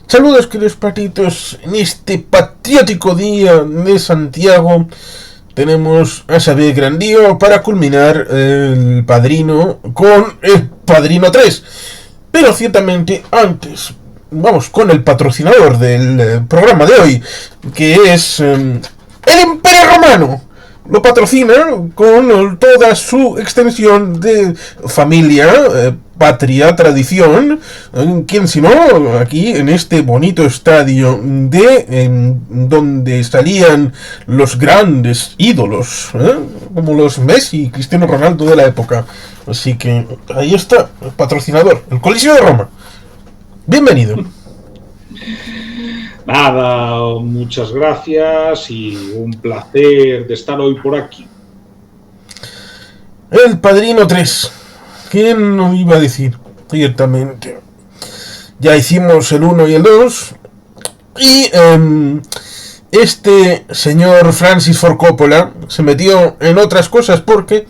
Saludos, queridos patitos. En este patriótico día de Santiago tenemos a Xavier Grandío para culminar El Padrino con El Padrino 3. Pero ciertamente antes, vamos con el patrocinador del programa de hoy, que es el Imperio Romano. Lo patrocina con toda su extensión de familia, patria, tradición. ¿Quién si no? Aquí en este bonito estadio donde salían los grandes ídolos, como los Messi y Cristiano Ronaldo de la época. Así que ahí está, el patrocinador, el Coliseo de Roma. Bienvenido. Nada, muchas gracias y un placer de estar hoy por aquí. El Padrino 3. ¿Quién nos iba a decir? Ciertamente. Ya hicimos el 1 y el 2. Y este señor Francis Ford Coppola se metió en otras cosas porque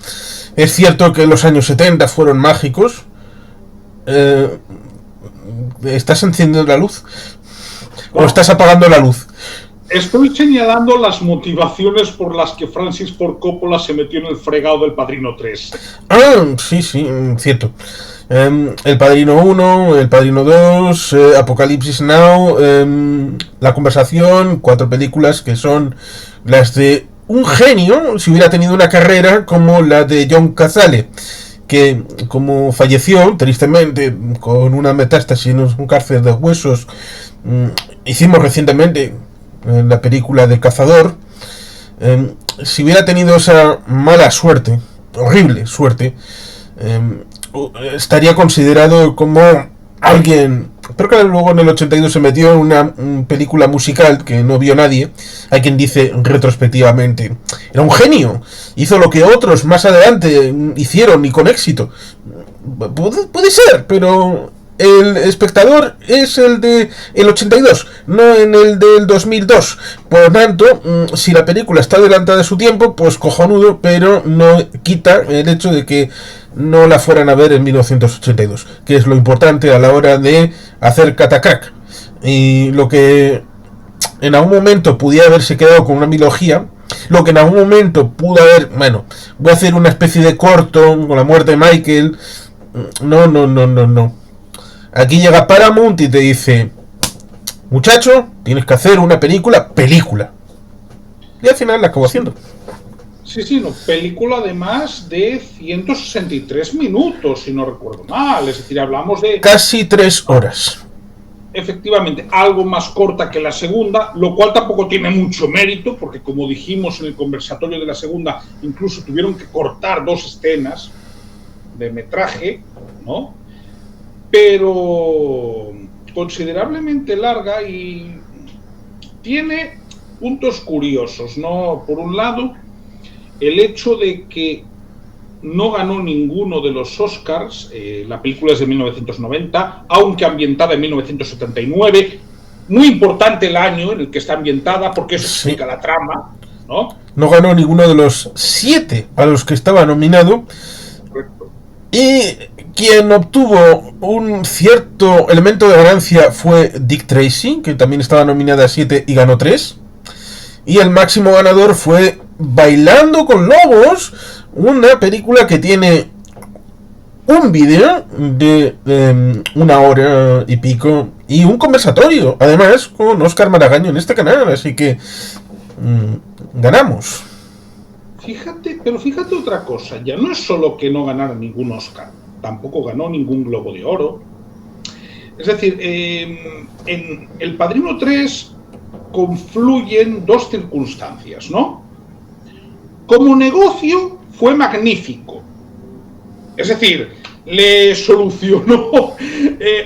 es cierto que los años 70 fueron mágicos. ¿Estás encendiendo la luz? ¿O estás apagando la luz? Estoy señalando las motivaciones por las que Francis Ford Coppola se metió en el fregado del Padrino 3. Ah, sí, cierto. El Padrino 1, El Padrino 2, Apocalipsis Now, La Conversación, 4 películas que son las de un genio, si hubiera tenido una carrera como la de John Cazale, que como falleció tristemente con una metástasis en un cáncer de huesos. Hicimos recientemente la película de Cazador. Si hubiera tenido esa mala suerte, horrible suerte, estaría considerado como alguien. Pero que luego en el 82 se metió en una película musical que no vio nadie. Hay quien dice retrospectivamente, era un genio, hizo lo que otros más adelante hicieron y con éxito. Puede ser, pero el espectador es el de el 82, no en el del 2002. Por tanto, si la película está adelantada de su tiempo, pues cojonudo, pero no quita el hecho de que no la fueran a ver en 1982, que es lo importante a la hora de hacer catacac. Y lo que en algún momento pudiera haberse quedado con una milogía, lo que en algún momento pudo haber, bueno, voy a hacer una especie de corto con la muerte de Michael. No. Aquí llega Paramount y te dice, muchacho, tienes que hacer una película. Y al final la acabo haciendo. Sí, película de más de 163 minutos, si no recuerdo mal. Es decir, hablamos de casi 3 horas. Efectivamente, algo más corta que la segunda, lo cual tampoco tiene mucho mérito, porque como dijimos en el conversatorio de la segunda, incluso tuvieron que cortar 2 escenas de metraje, ¿no? Pero considerablemente larga y tiene puntos curiosos, ¿no? Por un lado, el hecho de que no ganó ninguno de los Oscars, la película es de 1990, aunque ambientada en 1979, muy importante el año en el que está ambientada, porque eso explica la trama, ¿no? No ganó ninguno de los 7 a los que estaba nominado. Correcto. Y quien obtuvo un cierto elemento de ganancia fue Dick Tracy, que también estaba nominada a 7 y ganó 3. Y el máximo ganador fue Bailando con Lobos, una película que tiene un vídeo de 1 hora y pico y un conversatorio, además con Óscar Maragaño en este canal, así que ganamos. Fíjate otra cosa, ya no es solo que no ganara ningún Oscar, tampoco ganó ningún Globo de Oro. Es decir, en El Padrino 3 confluyen 2 circunstancias, ¿no? Como negocio fue magnífico. Es decir, le solucionó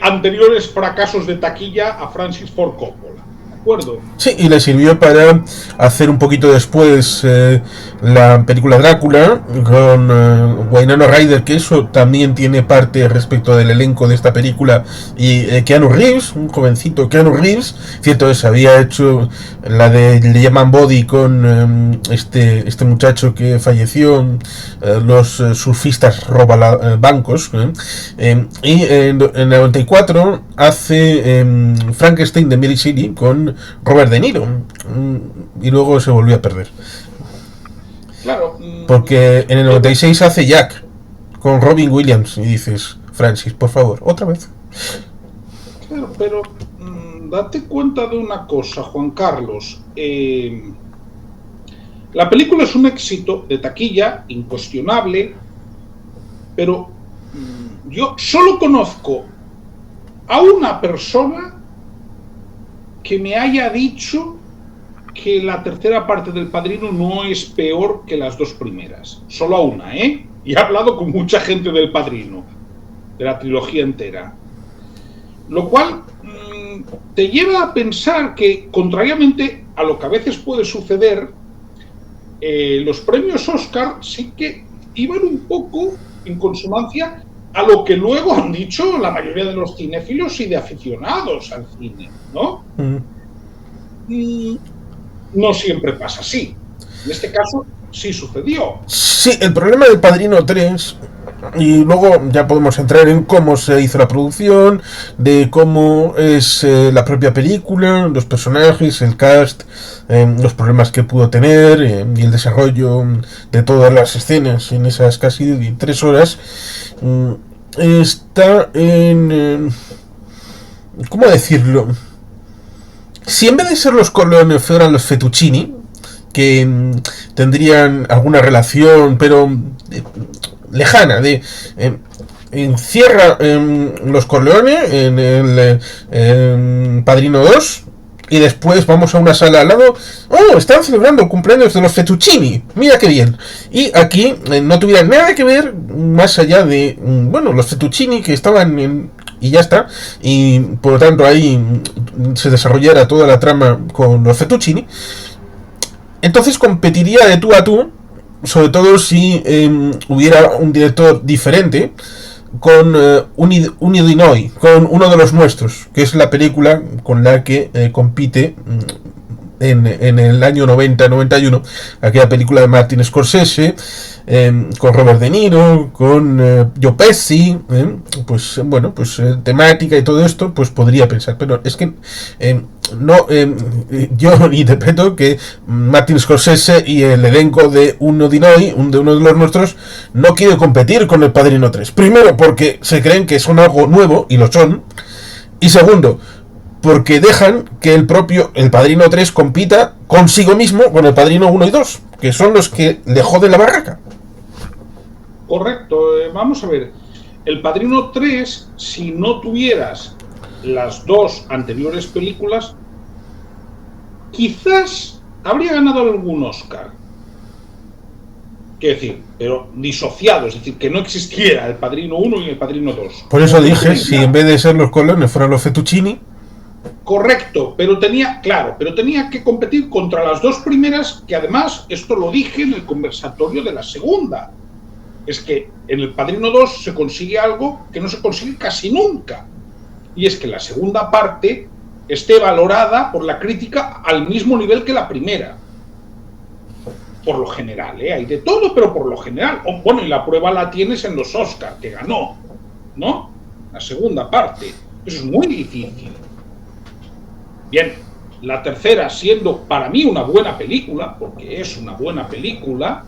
anteriores fracasos de taquilla a Francis Ford Coppola. acuerdo. Sí, y le sirvió para hacer un poquito después la película Drácula con Winona Ryder, que eso también tiene parte respecto del elenco de esta película, y Keanu Reeves, un jovencito Keanu Reeves, cierto es, había hecho la de Le llaman Body con este muchacho que falleció, los surfistas roban bancos, y en el 94 hace Frankenstein de Mary Shelley con Robert De Niro, y luego se volvió a perder. Claro. Porque en el 96 hace Jack con Robin Williams y dices, Francis, por favor, otra vez. Claro, pero date cuenta de una cosa, Juan Carlos. La película es un éxito de taquilla, incuestionable, pero yo solo conozco a una persona que me haya dicho que la tercera parte del Padrino no es peor que las dos primeras. Solo a una, ¿eh? Y he hablado con mucha gente del Padrino, de la trilogía entera. Lo cual te lleva a pensar que, contrariamente a lo que a veces puede suceder, los premios Oscar sí que iban un poco en consonancia a lo que luego han dicho la mayoría de los cinéfilos y de aficionados al cine, ¿no? No siempre pasa así. En este caso sí sucedió. Sí, el problema del Padrino 3, y luego ya podemos entrar en cómo se hizo la producción, de cómo es la propia película, los personajes, el cast, los problemas que pudo tener, y el desarrollo de todas las escenas en esas casi 3 horas, está en... ¿cómo decirlo? Si en vez de ser los Corleone fueran los Fettuccini, que tendrían alguna relación, pero lejana, de encierra los Corleone en el Padrino 2, y después vamos a una sala al lado. ¡Oh! Están celebrando el cumpleaños de los Fettuccini. Mira qué bien. Y aquí no tuviera nada que ver más allá de, bueno, los Fettuccini que estaban en... y ya está. Y por lo tanto ahí se desarrollara toda la trama con los Fettuccini. Entonces competiría de tú a tú, sobre todo si hubiera un director diferente, con Unidinoy, con Uno de los Nuestros, que es la película con la que compite en el año 90-91, aquella película de Martin Scorsese, con Robert De Niro, con Joe Pesci, pues bueno, pues temática y todo esto, pues podría pensar, pero es que no, yo interpreto que Martin Scorsese y el elenco de Uno de los Nuestros no quiere competir con el Padrino 3. Primero, porque se creen que son algo nuevo, y lo son. Y segundo, porque dejan que el Padrino 3 compita consigo mismo con el Padrino 1 y 2, que son los que le joden la barraca. Correcto, vamos a ver. El Padrino 3, si no tuvieras las dos anteriores películas, quizás habría ganado algún Oscar. Quiero decir, pero disociado, es decir, que no existiera el Padrino 1 y el Padrino 2. Por eso dije, si en vez de ser los Corleone fueran los Fettuccini. Correcto, pero tenía que competir contra las dos primeras, que además, esto lo dije en el conversatorio de la segunda. Es que en el Padrino 2 se consigue algo que no se consigue casi nunca. Y es que la segunda parte esté valorada por la crítica al mismo nivel que la primera. Por lo general, hay de todo, pero por lo general. Bueno, y la prueba la tienes en los Oscars, que ganó, ¿no? La segunda parte. Eso es muy difícil. Bien, la tercera, siendo para mí una buena película, porque es una buena película,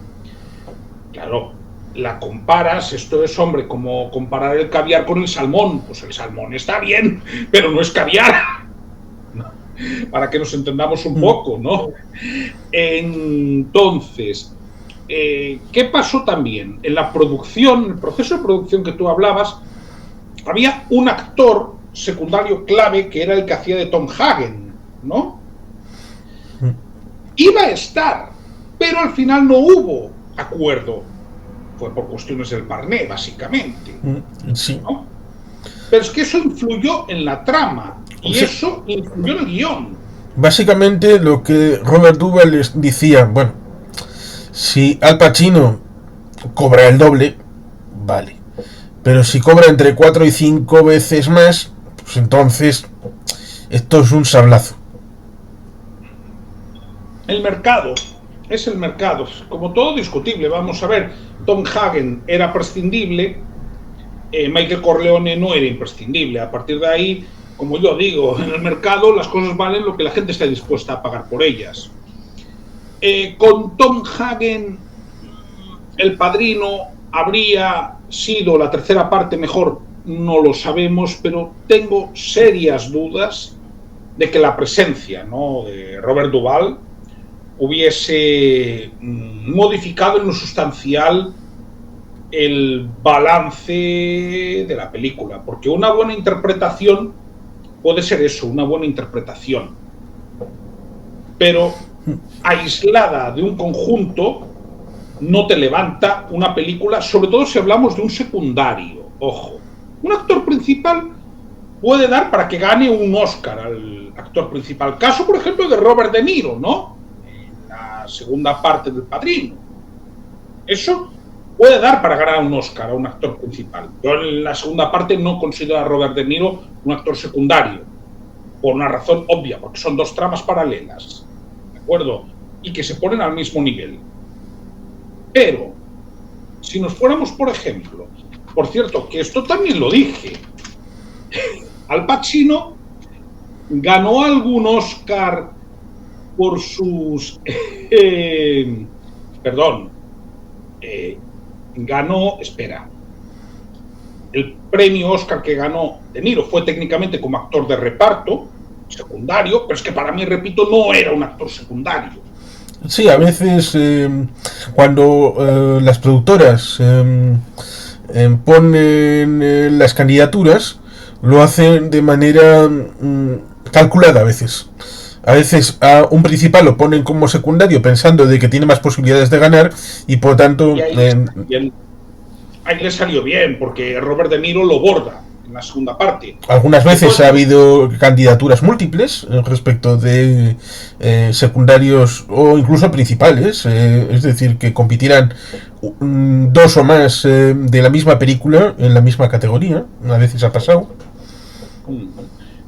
claro, la comparas, esto es, hombre, como comparar el caviar con el salmón. Pues el salmón está bien, pero no es caviar. Para que nos entendamos un poco, ¿no? Entonces, ¿qué pasó también? En la producción, en el proceso de producción que tú hablabas, había un actor secundario clave que era el que hacía de Tom Hagen, ¿no? Iba a estar, pero al final no hubo acuerdo. Fue por cuestiones del Parné, básicamente. Sí. ¿No? Pero es que eso influyó en la trama y eso influyó en el guión. básicamente lo que Robert Duvall les decía, bueno, si Al Pacino cobra el doble, vale, pero si cobra entre 4 y 5 veces más, pues entonces esto es un sablazo. El mercado, es el mercado, como todo discutible. Vamos a ver, Tom Hagen era prescindible, Michael Corleone no era imprescindible. A partir de ahí, como yo digo, en el mercado las cosas valen lo que la gente está dispuesta a pagar por ellas. Con Tom Hagen, El Padrino habría sido la tercera parte mejor, no lo sabemos, pero tengo serias dudas de que la presencia, ¿no?, de Robert Duvall hubiese modificado en lo sustancial el balance de la película, porque una buena interpretación puede ser eso, una buena interpretación, pero aislada de un conjunto no te levanta una película, sobre todo si hablamos de un secundario. Ojo, un actor principal puede dar para que gane un Oscar al actor principal. Caso, por ejemplo, de Robert De Niro, ¿no?, en la segunda parte del Padrino. Eso puede dar para ganar un Oscar a un actor principal. Yo en la segunda parte no considero a Robert De Niro un actor secundario, por una razón obvia, porque son dos tramas paralelas, ¿de acuerdo?, y que se ponen al mismo nivel. Pero, si nos fuéramos, por ejemplo, por cierto, que esto también lo dije, Al Pacino ganó algún Oscar por sus... el premio Oscar que ganó De Niro fue técnicamente como actor de reparto, secundario, pero es que para mí, repito, no era un actor secundario. Sí, a veces cuando las productoras ponen las candidaturas, lo hacen de manera calculada a veces. A veces a un principal lo ponen como secundario pensando de que tiene más posibilidades de ganar y por tanto... Y ahí le salió bien, porque Robert De Niro lo borda en la segunda parte. Algunas veces ha habido candidaturas múltiples respecto de secundarios o incluso principales, es decir, que compitieran dos o más de la misma película en la misma categoría. A veces ha pasado.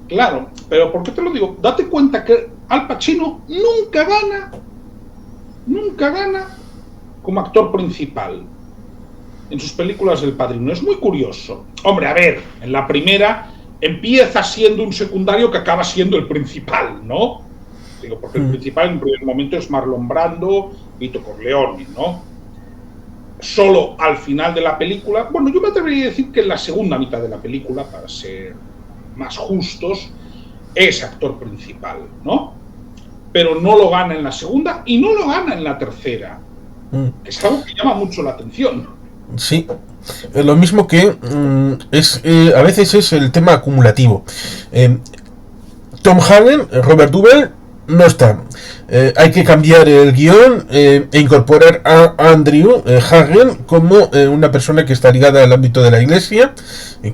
Claro, pero ¿por qué te lo digo? Date cuenta que Al Pacino nunca gana como actor principal en sus películas del Padrino. Es muy curioso. Hombre, a ver, en la primera empieza siendo un secundario que acaba siendo el principal, ¿no? Digo, porque el principal en un primer momento es Marlon Brando, Vito Corleone, ¿no? Solo al final de la película, bueno, yo me atrevería a decir que en la segunda mitad de la película, para ser más justos, es actor principal, ¿no? Pero no lo gana en la segunda y no lo gana en la tercera, que es algo que llama mucho la atención. Sí, lo mismo que a veces es el tema acumulativo. Tom Hagen, Robert Duvall, no está. Hay que cambiar el guión e incorporar a Andrew Hagen como una persona que está ligada al ámbito de la iglesia,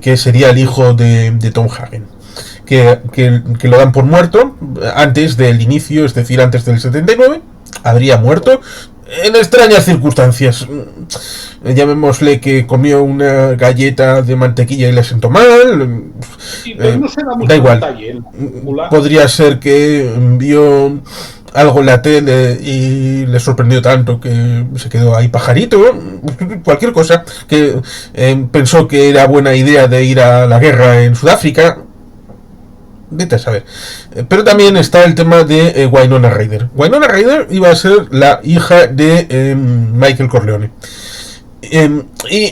que sería el hijo de Tom Hagen. Que lo dan por muerto antes del inicio, es decir, antes del 79. Habría muerto en extrañas circunstancias. Llamémosle que comió una galleta de mantequilla y le sentó mal. Sí, pero no se da mucho da igual. Detalle, podría ser que vio algo en la tele y le sorprendió tanto que se quedó ahí pajarito. Cualquier cosa. Que pensó que era buena idea de ir a la guerra en Sudáfrica. Vete a saber. Pero también está el tema de Winona Ryder. Winona Ryder iba a ser la hija de Michael Corleone. Y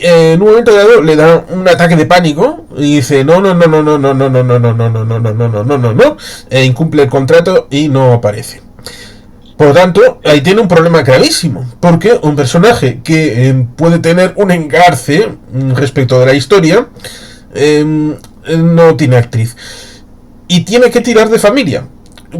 en un momento dado le da un ataque de pánico y dice no, incumple el contrato y no aparece. Por lo tanto, ahí tiene un problema gravísimo, porque un personaje que puede tener un engarce respecto de la historia no tiene actriz. Y tiene que tirar de familia,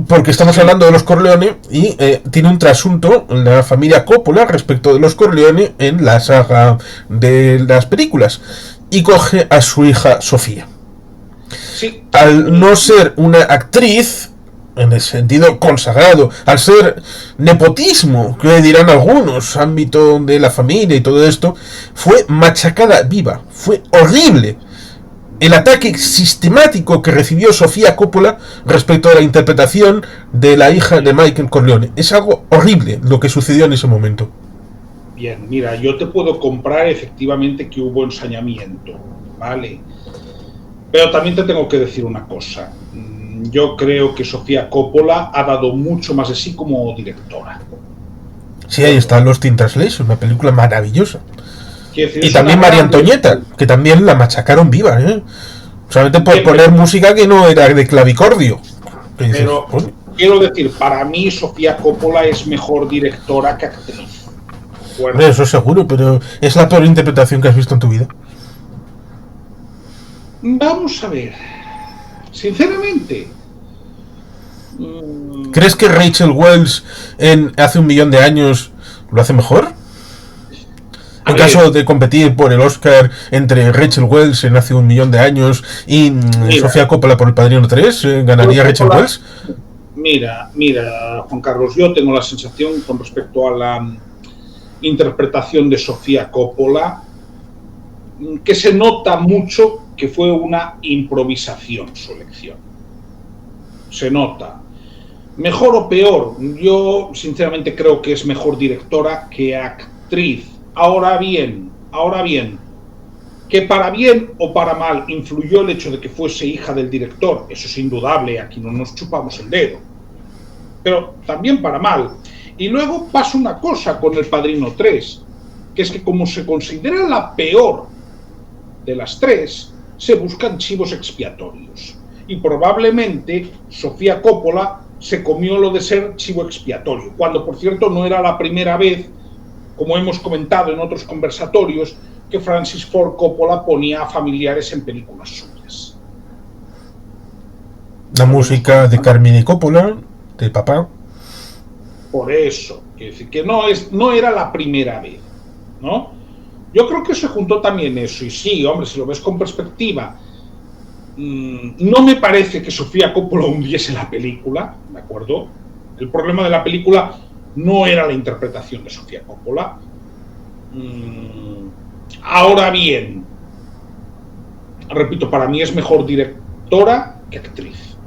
porque estamos hablando de los Corleone y tiene un trasunto la familia Coppola respecto de los Corleone en la saga de las películas. Y coge a su hija Sofía. Sí. Al no ser una actriz, en el sentido consagrado, al ser nepotismo, que dirán algunos, ámbito de la familia y todo esto, fue machacada viva, fue horrible. El ataque sistemático que recibió Sofía Coppola respecto a la interpretación de la hija de Michael Corleone. Es algo horrible lo que sucedió en ese momento. Bien, mira, yo te puedo comprar efectivamente que hubo ensañamiento, ¿vale? Pero también te tengo que decir una cosa. Yo creo que Sofía Coppola ha dado mucho más de sí como directora. Sí, ahí está Lost in Translation, una película maravillosa. Decir, y también María Antonieta, que también la machacaron viva, ¿eh? Solamente por poner música que no era de clavicordio. Pero quiero decir, para mí Sofía Coppola es mejor directora que actriz. Bueno, eso seguro, pero ¿es la peor interpretación que has visto en tu vida? Vamos a ver. Sinceramente. ¿Crees que Rachel Wells en Hace 1.000.000 de años lo hace mejor? En caso de competir por el Oscar entre Rachel Wells en Hace 1.000.000 de años y Sofía Coppola por El Padrino 3, ¿ganaría Rachel Wells? Mira, Juan Carlos, yo tengo la sensación con respecto a la interpretación de Sofía Coppola que se nota mucho que fue una improvisación su elección. Se nota. Mejor o peor, yo sinceramente creo que es mejor directora que actriz. Ahora bien, que para bien o para mal influyó el hecho de que fuese hija del director, eso es indudable, aquí no nos chupamos el dedo, pero también para mal. Y luego pasa una cosa con El Padrino 3, que es que como se considera la peor de las tres, se buscan chivos expiatorios. Y probablemente Sofía Coppola se comió lo de ser chivo expiatorio, cuando por cierto no era la primera vez, como hemos comentado en otros conversatorios, que Francis Ford Coppola ponía a familiares en películas suyas. La música de Carmine Coppola, de papá. Por eso, quiero decir que no era la primera vez, ¿no? Yo creo que se juntó también eso, y sí, hombre, si lo ves con perspectiva, no me parece que Sofía Coppola hundiese la película, ¿de acuerdo? El problema de la película no era la interpretación de Sofía Coppola. Ahora bien, repito, para mí es mejor directora que actriz,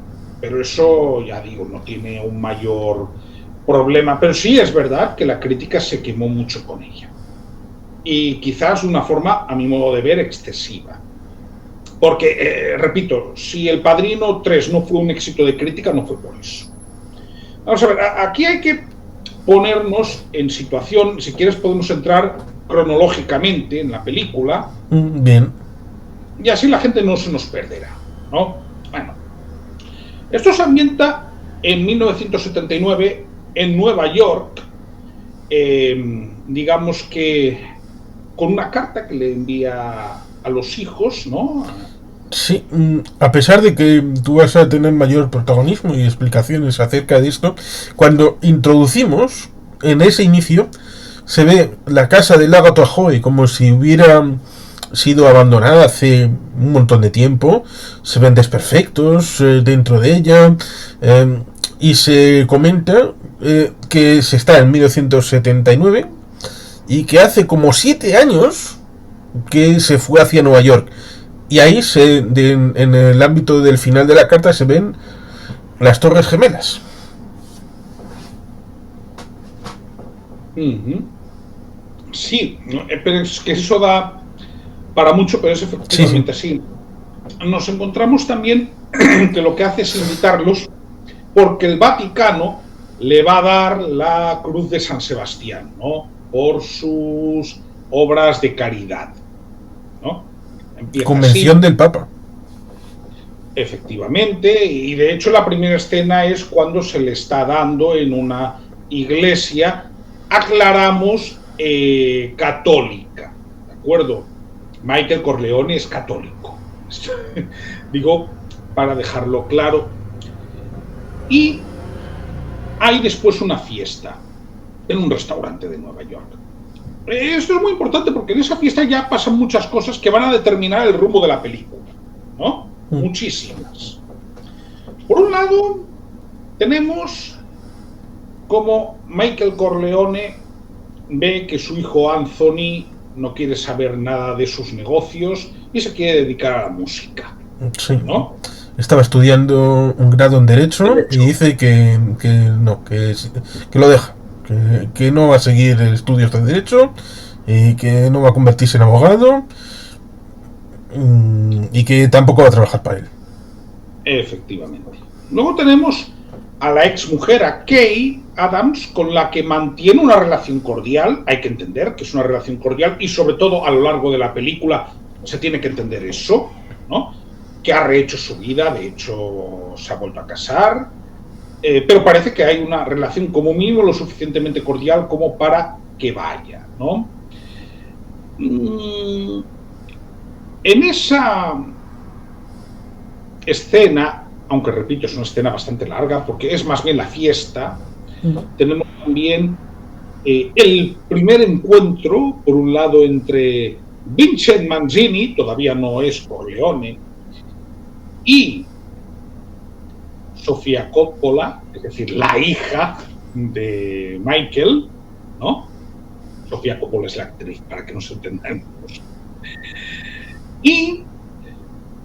pero eso, ya digo, no tiene un mayor problema, pero sí es verdad que la crítica se quemó mucho con ella, y quizás de una forma, a mi modo de ver, excesiva. Porque, repito, si El Padrino 3 no fue un éxito de crítica, no fue por eso. Vamos a ver, aquí hay que ponernos en situación, si quieres podemos entrar cronológicamente en la película. Bien. Y así la gente no se nos perderá, ¿no? Bueno, esto se ambienta en 1979 en Nueva York, digamos que con una carta que le envía a los hijos, ¿no? Sí, a pesar de que tú vas a tener mayor protagonismo y explicaciones acerca de esto, cuando introducimos en ese inicio se ve la casa del lago Tahoe como si hubiera sido abandonada hace un montón de tiempo, se ven desperfectos dentro de ella, y se comenta que se está en 1979 y que hace como 7 años que se fue hacia Nueva York. Y ahí, en el ámbito del final de la carta, se ven las Torres Gemelas. Sí, pero es que eso da para mucho, pero es efectivamente así. Nos encontramos también que lo que hace es invitarlos porque el Vaticano le va a dar la Cruz de San Sebastián, ¿no? Por sus obras de caridad, ¿no? Empieza Convención así, del Papa. efectivamente, y de hecho la primera escena es cuando se le está dando en una iglesia, aclaramos, católica, ¿de acuerdo? Michael Corleone es católico, digo, para dejarlo claro. Y hay después una fiesta en un restaurante de Nueva York. Esto es muy importante porque en esa fiesta ya pasan muchas cosas que van a determinar el rumbo de la película, ¿no? Muchísimas. Por un lado, tenemos como Michael Corleone ve que su hijo Anthony no quiere saber nada de sus negocios y se quiere dedicar a la música. Sí. ¿No? Estaba estudiando un grado en Derecho y dice que no, que lo deja, que no va a seguir estudios de Derecho y que no va a convertirse en abogado y que tampoco va a trabajar para él. Efectivamente. Luego tenemos a la ex mujer, a Kay Adams, con la que mantiene una relación cordial. Hay que entender que es una relación cordial y sobre todo a lo largo de la película se tiene que entender eso, ¿no? Que ha rehecho su vida, de hecho se ha vuelto a casar, pero parece que hay una relación como mínimo lo suficientemente cordial como para que vaya, ¿no? En esa escena, aunque repito, es una escena bastante larga porque es más bien la fiesta, tenemos también el primer encuentro, por un lado, entre Vincent Mancini, todavía no es Corleone, y Sofía Coppola, es decir, la hija de Michael, ¿no? Sofía Coppola es la actriz, para que nos entendamos. Y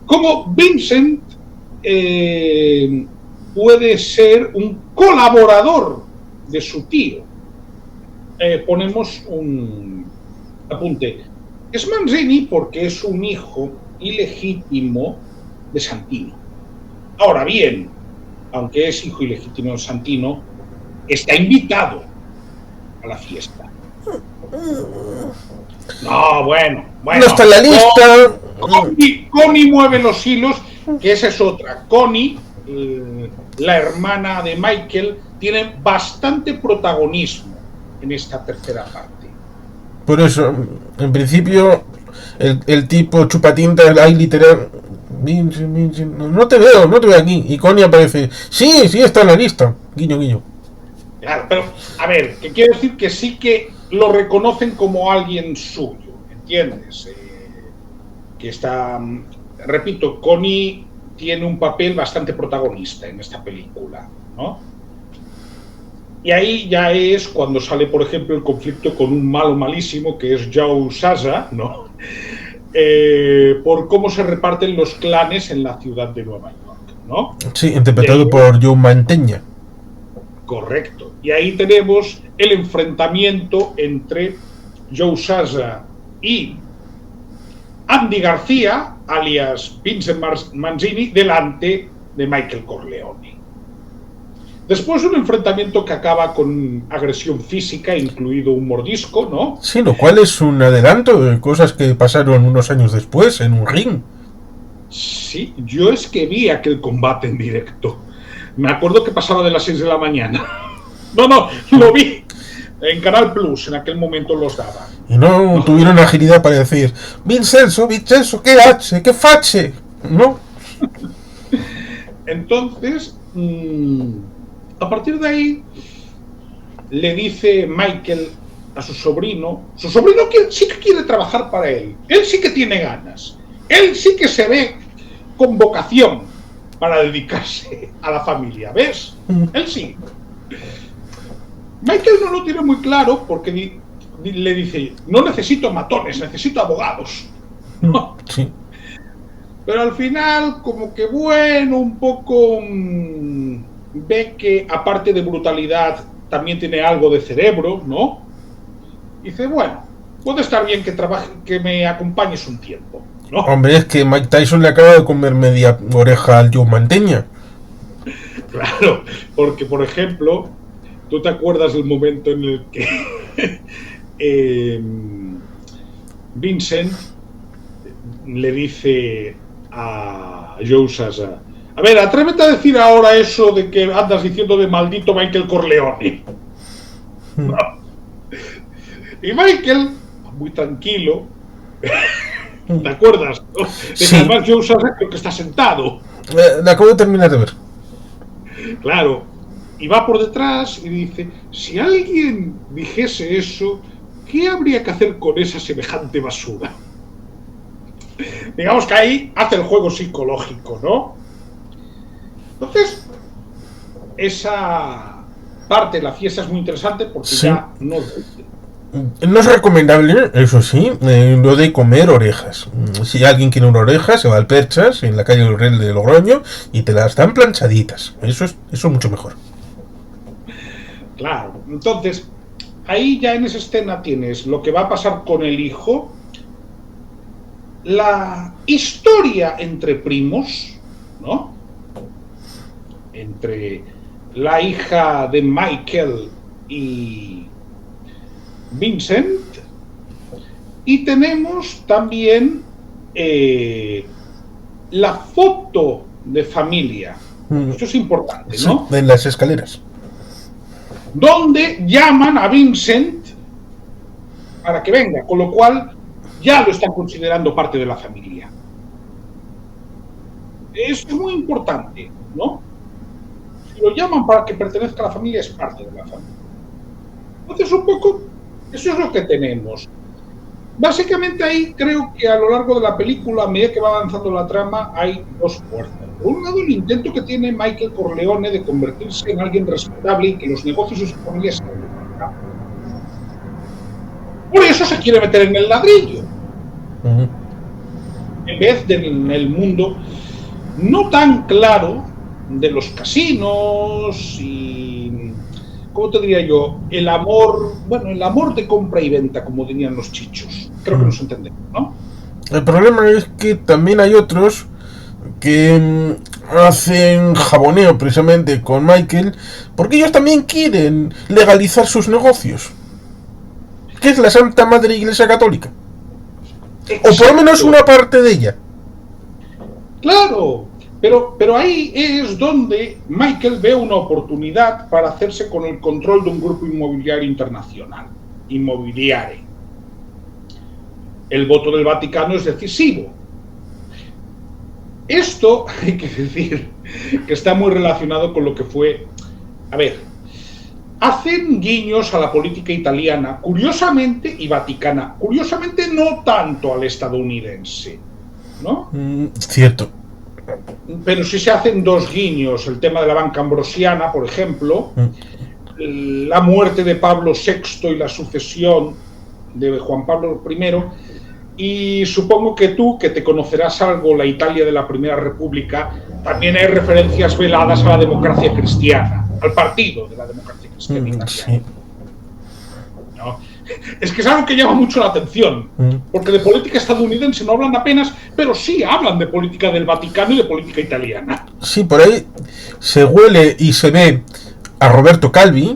como Vincent puede ser un colaborador de su tío. Ponemos un apunte. Es Mancini porque es un hijo ilegítimo de Santino. Ahora bien, aunque es hijo ilegítimo de Santino, está invitado a la fiesta. No, bueno. No está en la lista. Connie mueve los hilos, que esa es otra. Connie, la hermana de Michael, tiene bastante protagonismo en esta tercera parte. Por eso, en principio, el tipo chupatinta, hay literal. No te veo aquí. Y Connie aparece. Sí, está en la lista. Guiño, guiño. Claro, pero, a ver, que quiero decir que sí que lo reconocen como alguien suyo, ¿entiendes? Que está. Repito, Connie tiene un papel bastante protagonista en esta película, ¿no? Y ahí ya es cuando sale, por ejemplo, el conflicto con un malo malísimo que es Joe Sasa, ¿no? Por cómo se reparten los clanes en la ciudad de Nueva York, ¿no? Sí, interpretado por Joe Mantegna. Correcto. Y ahí tenemos el enfrentamiento entre Joe Sasa y Andy García, alias Vincent Mancini, delante de Michael Corleone. Después un enfrentamiento que acaba con agresión física, incluido un mordisco, ¿no? Sí, lo cual es un adelanto de cosas que pasaron unos años después en un ring. Sí, yo es que vi aquel combate en directo. Me acuerdo que pasaba de las 6 de la mañana. No, lo vi en Canal Plus, en aquel momento los daban. Y no tuvieron agilidad para decir, Vincenzo, ¿qué hace? ¿Qué fache? ¿No? Entonces, a partir de ahí, le dice Michael a su sobrino que sí que quiere trabajar para él sí que tiene ganas, él sí que se ve con vocación para dedicarse a la familia, ¿ves? Él sí. Michael no lo tiene muy claro porque le dice, no necesito matones, necesito abogados. Sí. Pero al final, como que bueno, un poco ve que aparte de brutalidad también tiene algo de cerebro, ¿no? Y dice, bueno, puede estar bien que trabaje, que me acompañes un tiempo, ¿no? Hombre, es que Mike Tyson le acaba de comer media oreja al Joe Mantegna. Claro, porque por ejemplo, ¿tú te acuerdas del momento en el que Vincent le dice a Joe Sasa, a ver, atrévete a decir ahora eso de que andas diciendo de maldito Michael Corleone? No. Y Michael, muy tranquilo, ¿te acuerdas? ¿No? Sí. Además Joe Sasa creo que está sentado. La acabo de terminar de ver. Claro, y va por detrás y dice, si alguien dijese eso, ¿qué habría que hacer con esa semejante basura? Digamos que ahí hace el juego psicológico, ¿no? Entonces, esa parte de la fiesta es muy interesante porque Sí. ya no... No es recomendable, eso sí, lo de comer orejas. Si alguien quiere una oreja, se va al Perchas, en la calle del Rey de Logroño, y te las dan planchaditas. Eso es mucho mejor. Claro, entonces, ahí ya en esa escena tienes lo que va a pasar con el hijo, la historia entre primos, ¿no? Entre la hija de Michael y Vincent, y tenemos también la foto de familia. Esto es importante, ¿no? Sí, en las escaleras. Donde llaman a Vincent para que venga, con lo cual ya lo están considerando parte de la familia. Eso es muy importante, ¿no? Si lo llaman para que pertenezca a la familia, es parte de la familia. Entonces, un poco, eso es lo que tenemos. Básicamente ahí creo que a lo largo de la película, a medida que va avanzando la trama, hay dos fuerzas. Por un lado, el intento que tiene Michael Corleone de convertirse en alguien respetable y que los negocios de su familia se hagan. Por eso se quiere meter en el ladrillo. En vez de en el mundo no tan claro de los casinos y, ¿cómo te diría yo? El amor, bueno, el amor de compra y venta, como dirían los chichos. Creo que nos entendemos, ¿no? El problema es que también hay otros que hacen jaboneo precisamente con Michael, porque ellos también quieren legalizar sus negocios, que es la Santa Madre Iglesia Católica. Exacto. O por lo menos una parte de ella. Claro, pero ahí es donde Michael ve una oportunidad para hacerse con el control de un grupo inmobiliario internacional. Inmobiliario. El voto del Vaticano es decisivo. Esto, hay que decir, que está muy relacionado con lo que fue... A ver, hacen guiños a la política italiana, curiosamente, y vaticana. Curiosamente no tanto al estadounidense, ¿no? Cierto. Pero sí se hacen dos guiños. El tema de la banca ambrosiana, por ejemplo, la muerte de Pablo VI y la sucesión de Juan Pablo I, y supongo que tú, que te conocerás algo la Italia de la Primera República, también hay referencias veladas a la democracia cristiana, al partido de la democracia cristiana italiana. Sí. ¿No? Es que es algo que llama mucho la atención, porque de política estadounidense no hablan apenas, pero sí hablan de política del Vaticano y de política italiana. Sí, por ahí se huele y se ve a Roberto Calvi,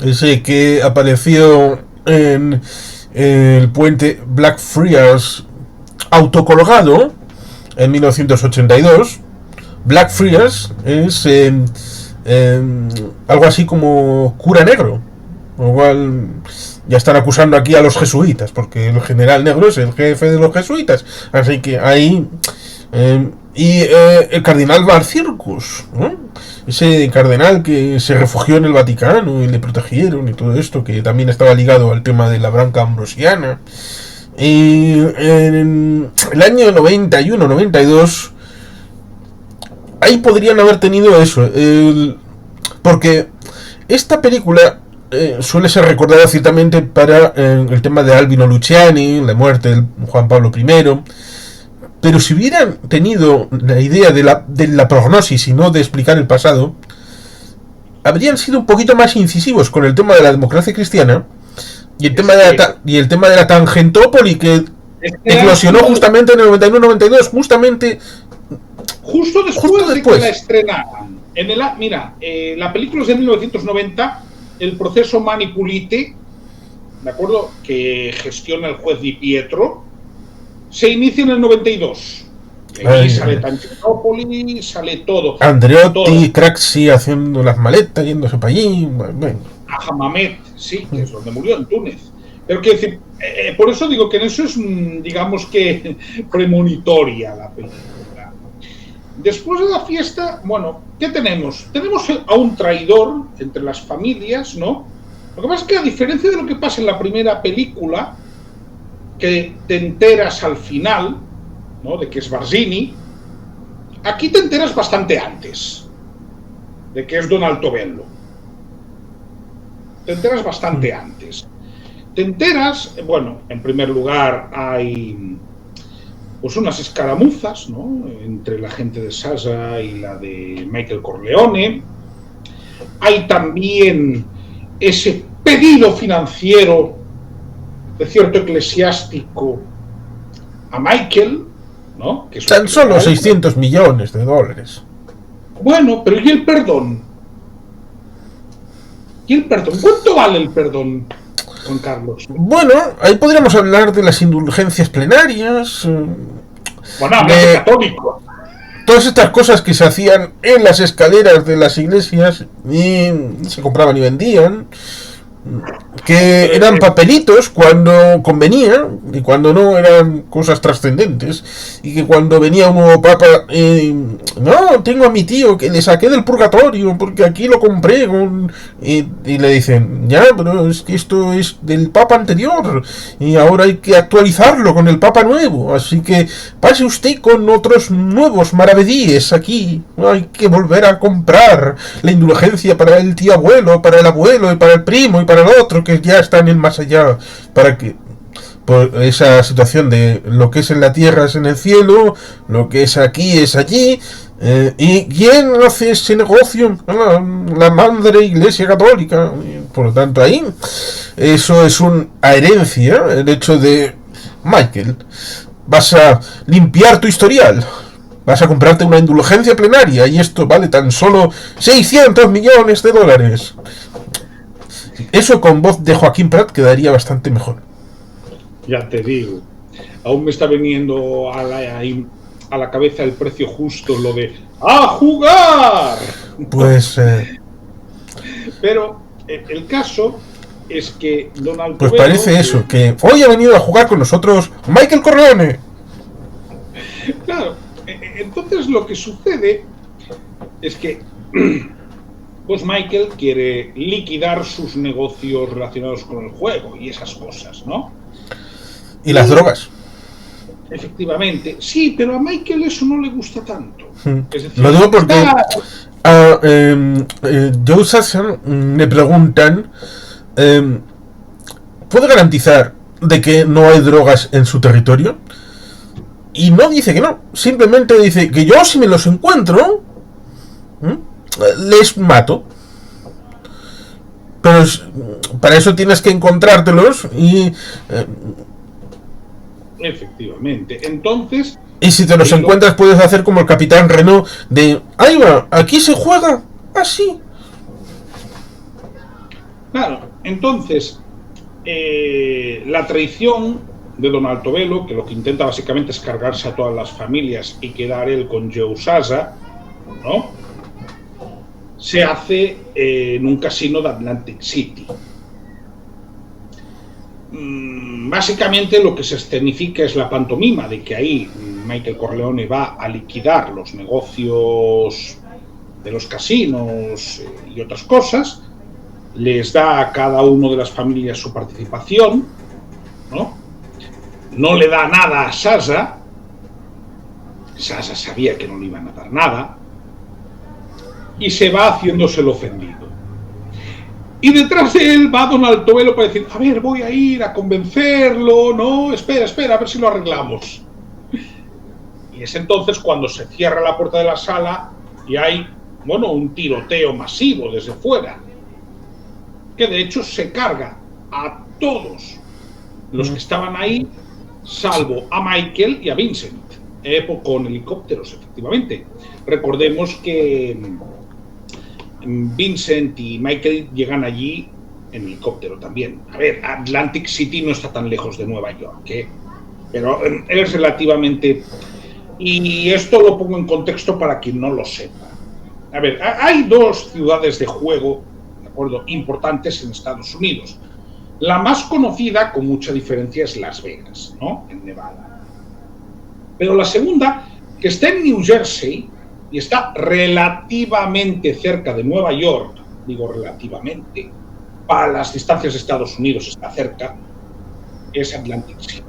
ese que apareció en el puente Blackfriars autocolgado en 1982. Blackfriars es algo así como cura negro, lo cual ya están acusando aquí a los jesuitas, porque el general negro es el jefe de los jesuitas, así que ahí el cardenal Barcircus, ¿no? Ese cardenal que se refugió en el Vaticano y le protegieron y todo esto, que también estaba ligado al tema de la branca ambrosiana. Y en el año 91-92 ahí podrían haber tenido eso, porque esta película suele ser recordada ciertamente para el tema de Albino Luciani, la muerte de Juan Pablo I. Pero si hubieran tenido la idea de la prognosis y no de explicar el pasado, habrían sido un poquito más incisivos con el tema de la democracia cristiana y el tema de la Tangentópoli, que eclosionó justamente en el 91-92, justo después de que la estrenaran. La película es de 1990, el proceso Mani Pulite, ¿de acuerdo?, que gestiona el juez Di Pietro, se inicia en el 92. Ahí sale Tangentopoli, sale todo. Andreotti, Craxi haciendo las maletas, yéndose para allí. Bueno. A Hammamet, sí, que es donde murió, en Túnez. Pero quiero decir, por eso digo que en eso es, digamos que, premonitoria la película. Después de la fiesta, bueno, ¿qué tenemos? Tenemos a un traidor entre las familias, ¿no? Lo que pasa es que, a diferencia de lo que pasa en la primera película, que te enteras al final, ¿no?, de que es Barzini, aquí te enteras bastante antes. de que es Don Altobello. Te enteras bastante antes. Te enteras, bueno, en primer lugar hay pues unas escaramuzas, ¿no?, entre la gente de Sasha y la de Michael Corleone. Hay también ese pedido financiero de cierto eclesiástico a Michael, ¿no? Que tan solo 600 millones de dólares. Bueno, pero ¿y el perdón? ¿Y el perdón? ¿Cuánto vale el perdón, Juan Carlos? Bueno, ahí podríamos hablar de las indulgencias plenarias. Bueno, hablas de católico. Todas estas cosas que se hacían en las escaleras de las iglesias y se compraban y vendían, que eran papelitos cuando convenía y cuando no eran cosas trascendentes, y que cuando venía un nuevo papa, no, tengo a mi tío que le saqué del purgatorio porque aquí lo compré y le dicen, ya, pero es que esto es del papa anterior y ahora hay que actualizarlo con el papa nuevo, así que pase usted con otros nuevos maravedíes aquí, hay que volver a comprar la indulgencia para el tío abuelo, para el abuelo y para el primo y para el otro que ya están en más allá, para que por esa situación de lo que es en la tierra es en el cielo, lo que es aquí es allí, y quién hace ese negocio, la madre iglesia católica, por lo tanto ahí eso es una herencia, el hecho de Michael, vas a limpiar tu historial, vas a comprarte una indulgencia plenaria y esto vale tan solo 600 millones de dólares. Eso con voz de Joaquín Prat quedaría bastante mejor. Ya te digo. Aún me está viniendo a la cabeza el precio justo, lo de ¡a jugar! Pues... Pero el caso es que Don Altobello... Pues parece eso, que hoy ha venido a jugar con nosotros Michael Corleone. Claro, entonces lo que sucede es que... pues Michael quiere liquidar sus negocios relacionados con el juego y esas cosas, ¿no? Y las drogas. Efectivamente, sí, pero a Michael eso no le gusta tanto. Es decir, lo digo porque a Joe Sasser le preguntan, ¿puede garantizar de que no hay drogas en su territorio? Y no dice que no, simplemente dice que yo si me los encuentro, les mato. Pero para eso tienes que encontrártelos y... efectivamente. Entonces... Y si te los encuentras puedes hacer como el Capitán Renault de... Ahí va, aquí se juega así. Claro, entonces... la traición de Don Altobello, que lo que intenta básicamente es cargarse a todas las familias y quedar él con Joe Sasha, ¿no?, se hace en un casino de Atlantic City. Básicamente lo que se escenifica es la pantomima de que ahí Michael Corleone va a liquidar los negocios de los casinos y otras cosas, les da a cada uno de las familias su participación, no le da nada a Sasha. Sasha sabía que no le iban a dar nada y se va haciéndose el ofendido. Y detrás de él va Don Altobello para decir, a ver, voy a ir a convencerlo, no, espera, a ver si lo arreglamos. Y es entonces cuando se cierra la puerta de la sala y hay, bueno, un tiroteo masivo desde fuera, que de hecho se carga a todos los que estaban ahí, salvo a Michael y a Vincent, con helicópteros, efectivamente. Recordemos que Vincent y Michael llegan allí en helicóptero también. A ver, Atlantic City no está tan lejos de Nueva York, pero es relativamente... Y esto lo pongo en contexto para quien no lo sepa. A ver, hay dos ciudades de juego, ¿de acuerdo?, importantes en Estados Unidos. La más conocida, con mucha diferencia, es Las Vegas, ¿no?, en Nevada. Pero la segunda, que está en New Jersey y está relativamente cerca de Nueva York, digo relativamente, para las distancias de Estados Unidos está cerca, es Atlantic City,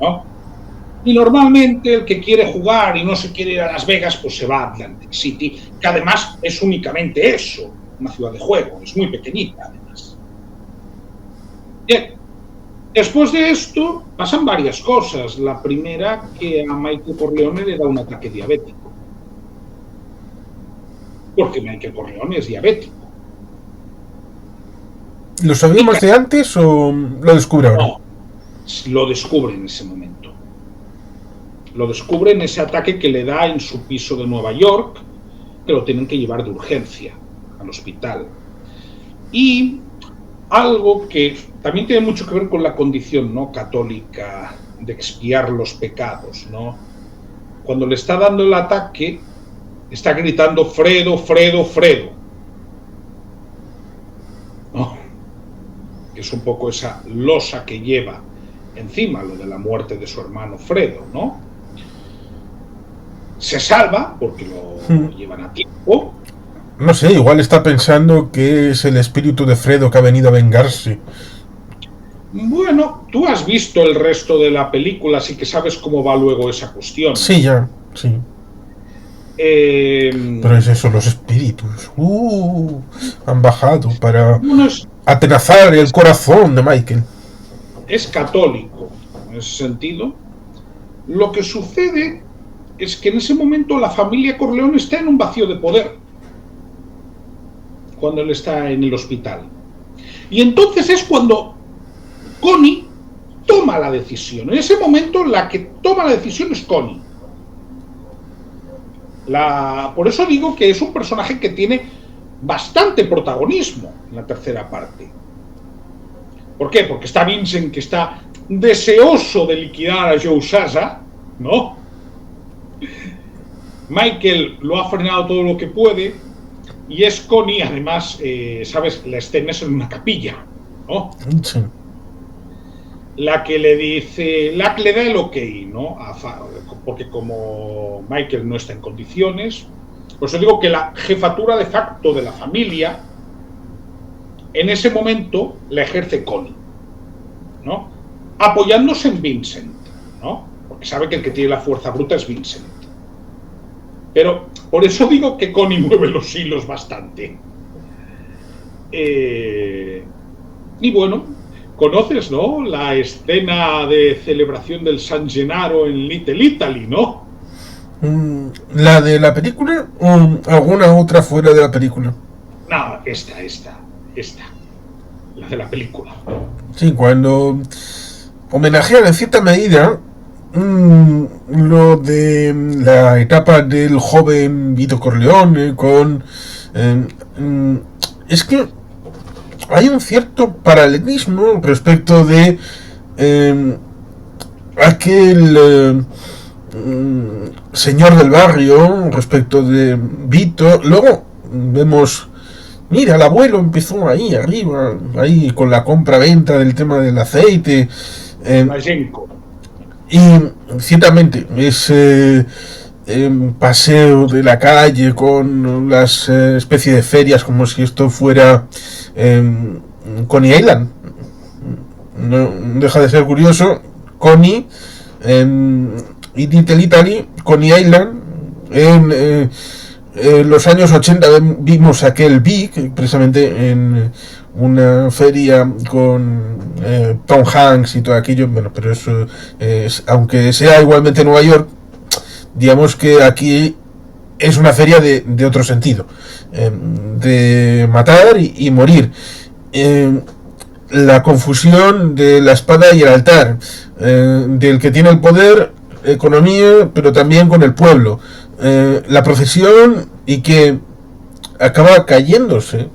¿no? Y normalmente el que quiere jugar y no se quiere ir a Las Vegas, pues se va a Atlantic City, que además es únicamente eso, una ciudad de juego, es muy pequeñita además. Bien, después de esto pasan varias cosas. La primera, que a Michael Corleone le da un ataque diabético. Porque Michael Corleone es diabético. ¿Lo sabíamos de antes o lo descubre ahora? No, lo descubre en ese momento. Lo descubre en ese ataque que le da en su piso de Nueva York, que lo tienen que llevar de urgencia al hospital. Y algo que también tiene mucho que ver con la condición, ¿no?, católica de expiar los pecados, ¿no? Cuando le está dando el ataque, está gritando Fredo, Fredo, Fredo, ¿no? Que es un poco esa losa que lleva encima, lo de la muerte de su hermano Fredo, ¿no? Se salva porque lo llevan a tiempo. No sé, igual está pensando que es el espíritu de Fredo que ha venido a vengarse. Bueno, tú has visto el resto de la película, así que sabes cómo va luego esa cuestión. Sí, ya, sí. Pero es eso, los espíritus. Han bajado para atenazar el corazón de Michael. Es católico, en ese sentido. Lo que sucede es que en ese momento la familia Corleone está en un vacío de poder. Cuando él está en el hospital. Y entonces es cuando Connie toma la decisión. En ese momento la que toma la decisión es Connie. Por eso digo que es un personaje que tiene bastante protagonismo en la tercera parte. ¿Por qué? Porque está Vincent, que está deseoso de liquidar a Joe Sasa, ¿no? Michael lo ha frenado todo lo que puede. Y es Connie, además, ¿sabes? La escena es en una capilla, ¿no? Sí. La que le dice, la que le da el ok, ¿no? Porque como Michael no está en condiciones, por eso digo que la jefatura de facto de la familia, en ese momento, la ejerce Connie, ¿no? Apoyándose en Vincent, ¿no? Porque sabe que el que tiene la fuerza bruta es Vincent. Pero por eso digo que Connie mueve los hilos bastante. Y bueno, conoces, ¿no?, la escena de celebración del San Gennaro en Little Italy, ¿no? ¿La de la película o alguna otra fuera de la película? No, esta. La de la película. Sí, cuando homenajean en cierta medida lo de la etapa del joven Vito Corleone con... es que hay un cierto paralelismo respecto de aquel señor del barrio respecto de Vito. Luego vemos, mira, el abuelo empezó ahí arriba, ahí con la compra-venta del tema del aceite. Y ciertamente ese paseo de la calle con las especie de ferias, como si esto fuera Coney Island, no deja de ser curioso. Coney y Little Italy, Coney Island. En los años 80 vimos aquel Big, precisamente en una feria con Tom Hanks y todo aquello. Bueno, pero eso aunque sea igualmente Nueva York, digamos que aquí es una feria de otro sentido, de matar y morir. La confusión de la espada y el altar, del que tiene el poder, economía, pero también con el pueblo, la procesión, y que acaba cayéndose,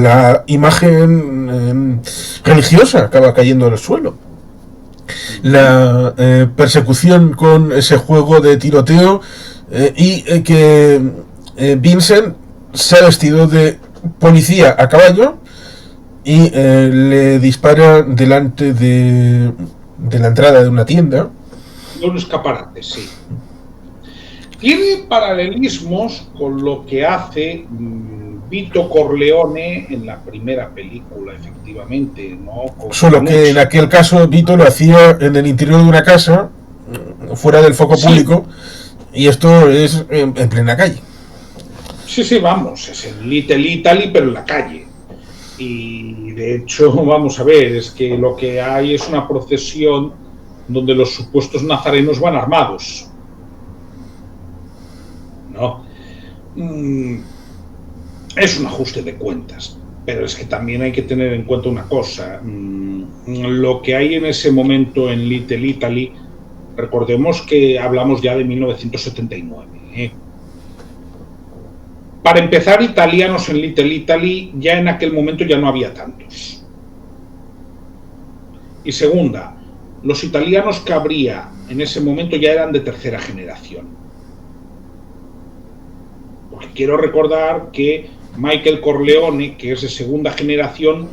la imagen religiosa acaba cayendo al suelo. La persecución con ese juego de tiroteo, y que Vincent se ha vestido de policía a caballo y le dispara delante de la entrada de una tienda. De un escaparate, sí. Tiene paralelismos con lo que hace Vito Corleone en la primera película, efectivamente, ¿no? Solo que en aquel caso Vito lo hacía en el interior de una casa, fuera del foco público, y esto es en plena calle. Sí, vamos, es en Little Italy, pero en la calle. Y de hecho, vamos a ver, es que lo que hay es una procesión donde los supuestos nazarenos van armados. ¿No? Es un ajuste de cuentas, pero es que también hay que tener en cuenta una cosa. Lo que hay en ese momento en Little Italy, recordemos que hablamos ya de 1979, ¿eh? Para empezar, italianos en Little Italy ya en aquel momento ya no había tantos. Y segunda, los italianos que habría en ese momento ya eran de tercera generación. Porque quiero recordar que Michael Corleone, que es de segunda generación,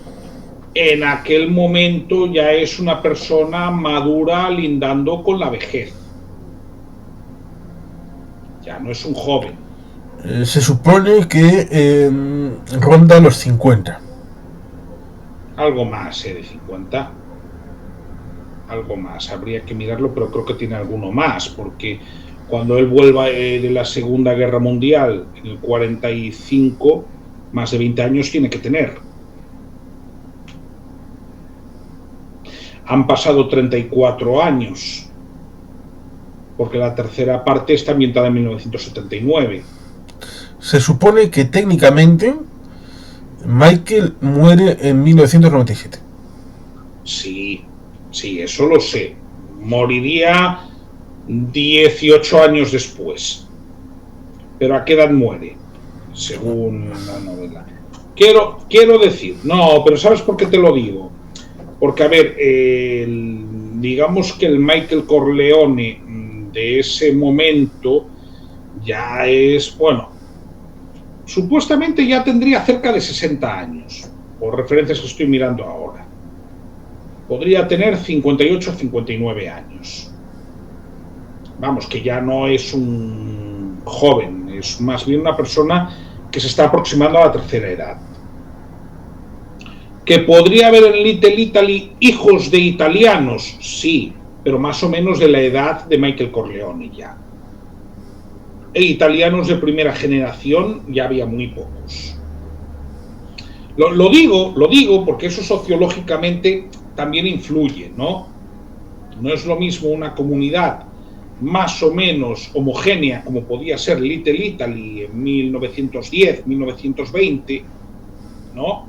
en aquel momento ya es una persona madura lindando con la vejez. Ya no es un joven. Se supone que ronda los 50. Algo más, de 50. Algo más. Habría que mirarlo, pero creo que tiene alguno más, porque cuando él vuelva de la Segunda Guerra Mundial, en el 45, más de 20 años tiene que tener. Han pasado 34 años, porque la tercera parte está ambientada en 1979. Se supone que técnicamente Michael muere en 1997. Sí, eso lo sé. Moriría 18 años después. Pero ¿a qué edad muere? Según la novela. Quiero decir, no, pero ¿sabes por qué te lo digo? Porque, a ver, digamos que el Michael Corleone de ese momento ya es, bueno, supuestamente ya tendría cerca de 60 años, por referencias que estoy mirando ahora. Podría tener 58 o 59 años. Vamos, que ya no es un joven, es más bien una persona que se está aproximando a la tercera edad. ¿Que podría haber en Little Italy hijos de italianos? Sí, pero más o menos de la edad de Michael Corleone ya. E italianos de primera generación ya había muy pocos. Lo digo porque eso sociológicamente también influye, ¿no? No es lo mismo una comunidad más o menos homogénea como podía ser Little Italy en 1910, 1920, ¿no?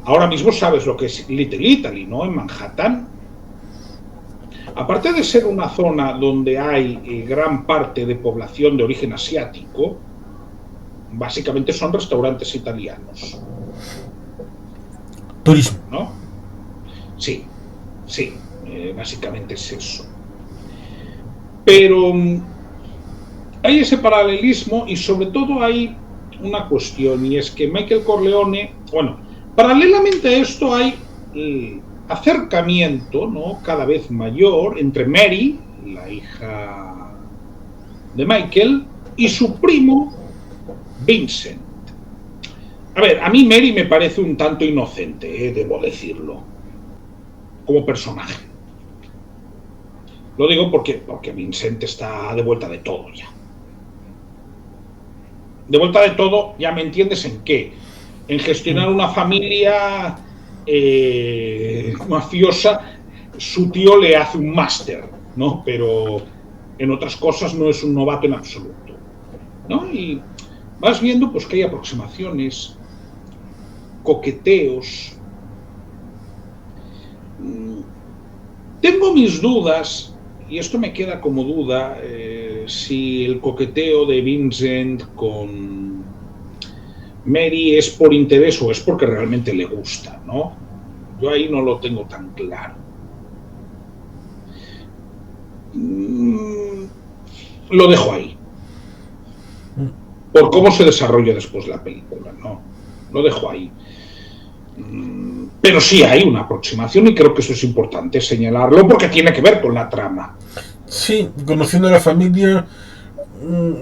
Ahora mismo sabes lo que es Little Italy, ¿no? En Manhattan. Aparte de ser una zona donde hay gran parte de población de origen asiático, básicamente son restaurantes italianos. Turismo. ¿No? Sí, básicamente es eso. Pero hay ese paralelismo y sobre todo hay una cuestión, y es que Michael Corleone, bueno, paralelamente a esto hay acercamiento, ¿no?, cada vez mayor entre Mary, la hija de Michael, y su primo Vincent. A ver, a mí Mary me parece un tanto inocente, debo decirlo, como personaje. Lo digo porque Vincent está de vuelta de todo ya. De vuelta de todo, ya me entiendes en qué. En gestionar una familia mafiosa, su tío le hace un máster, ¿no? Pero en otras cosas no es un novato en absoluto, ¿no? Y vas viendo pues que hay aproximaciones, coqueteos. Tengo mis dudas, y esto me queda como duda, si el coqueteo de Vincent con Mary es por interés o es porque realmente le gusta, ¿no? Yo ahí no lo tengo tan claro. Lo dejo ahí. Por cómo se desarrolla después la película, ¿no? Lo dejo ahí. Pero sí hay una aproximación y creo que eso es importante señalarlo porque tiene que ver con la trama. Sí, conociendo a la familia,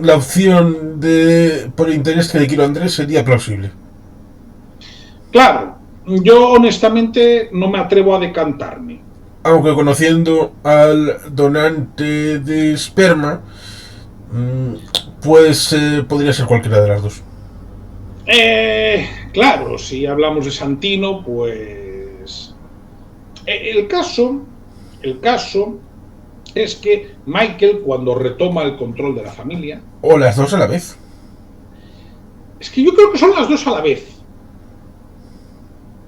la opción de por interés que le quiero a Andrés sería plausible. Claro, yo honestamente no me atrevo a decantarme. Aunque conociendo al donante de esperma, pues podría ser cualquiera de las dos. Claro, si hablamos de Santino, pues el caso es que Michael, cuando retoma el control de la familia, O las dos a la vez. es que yo creo que son las dos a la vez.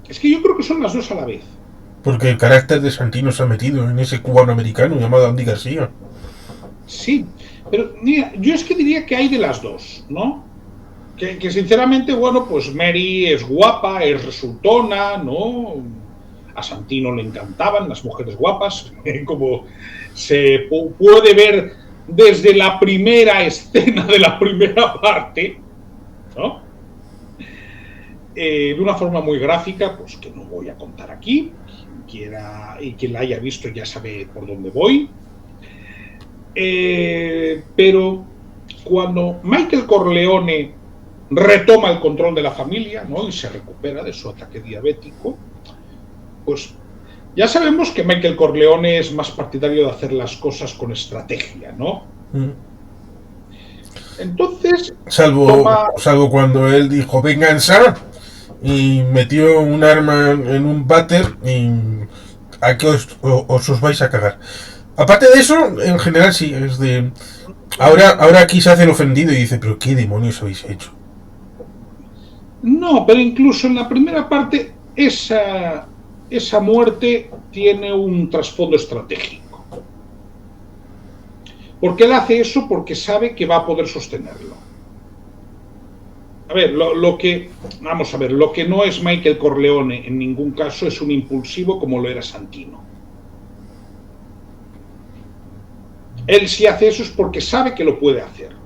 Es que yo creo que son las dos a la vez. Porque el carácter de Santino se ha metido en ese cubano americano llamado Andy García. Sí, pero mira, yo es que diría que hay de las dos, ¿no? Que sinceramente, bueno, pues Mary es guapa, es resultona, ¿no? A Santino le encantaban las mujeres guapas, como se puede ver desde la primera escena de la primera parte, ¿no? De una forma muy gráfica, pues que no voy a contar aquí. Quien quiera y quien la haya visto ya sabe por dónde voy. Pero cuando Michael Corleone retoma el control de la familia, ¿no? Y se recupera de su ataque diabético, pues ya sabemos que Michael Corleone es más partidario de hacer las cosas con estrategia, ¿no? Entonces, Salvo cuando él dijo venganza y metió un arma en un váter y aquí os vais a cagar. Aparte de eso, en general sí, es de... Ahora aquí se hace el ofendido y dice, pero ¿qué demonios habéis hecho? no, pero incluso en la primera parte esa muerte tiene un trasfondo estratégico. Porque él hace eso porque sabe que va a poder sostenerlo. A ver, vamos a ver, lo que no es Michael Corleone en ningún caso es un impulsivo como lo era Santino. Él si hace eso es porque sabe que lo puede hacer.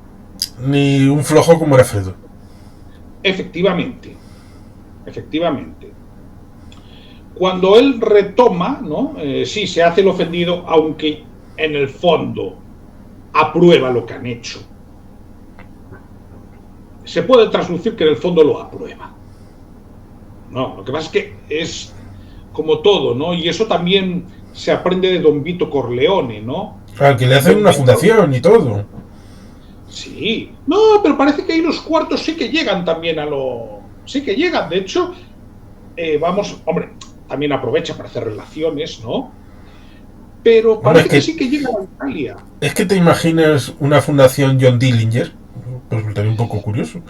Ni un flojo como era Fredo. Efectivamente. Cuando él retoma, ¿no? Sí, se hace el ofendido, aunque en el fondo aprueba lo que han hecho. Se puede traslucir que en el fondo lo aprueba. No, lo que pasa es que es como todo, ¿no? Y eso también se aprende de Don Vito Corleone, ¿no? Al que le hacen una fundación y todo. Sí, no, pero parece que ahí los cuartos sí que llegan también a lo... Sí que llegan, de hecho, hombre, también aprovecha para hacer relaciones, ¿no? Pero parece que sí que llega a Italia. Es que te imaginas una fundación John Dillinger, pues resultaría un poco curioso.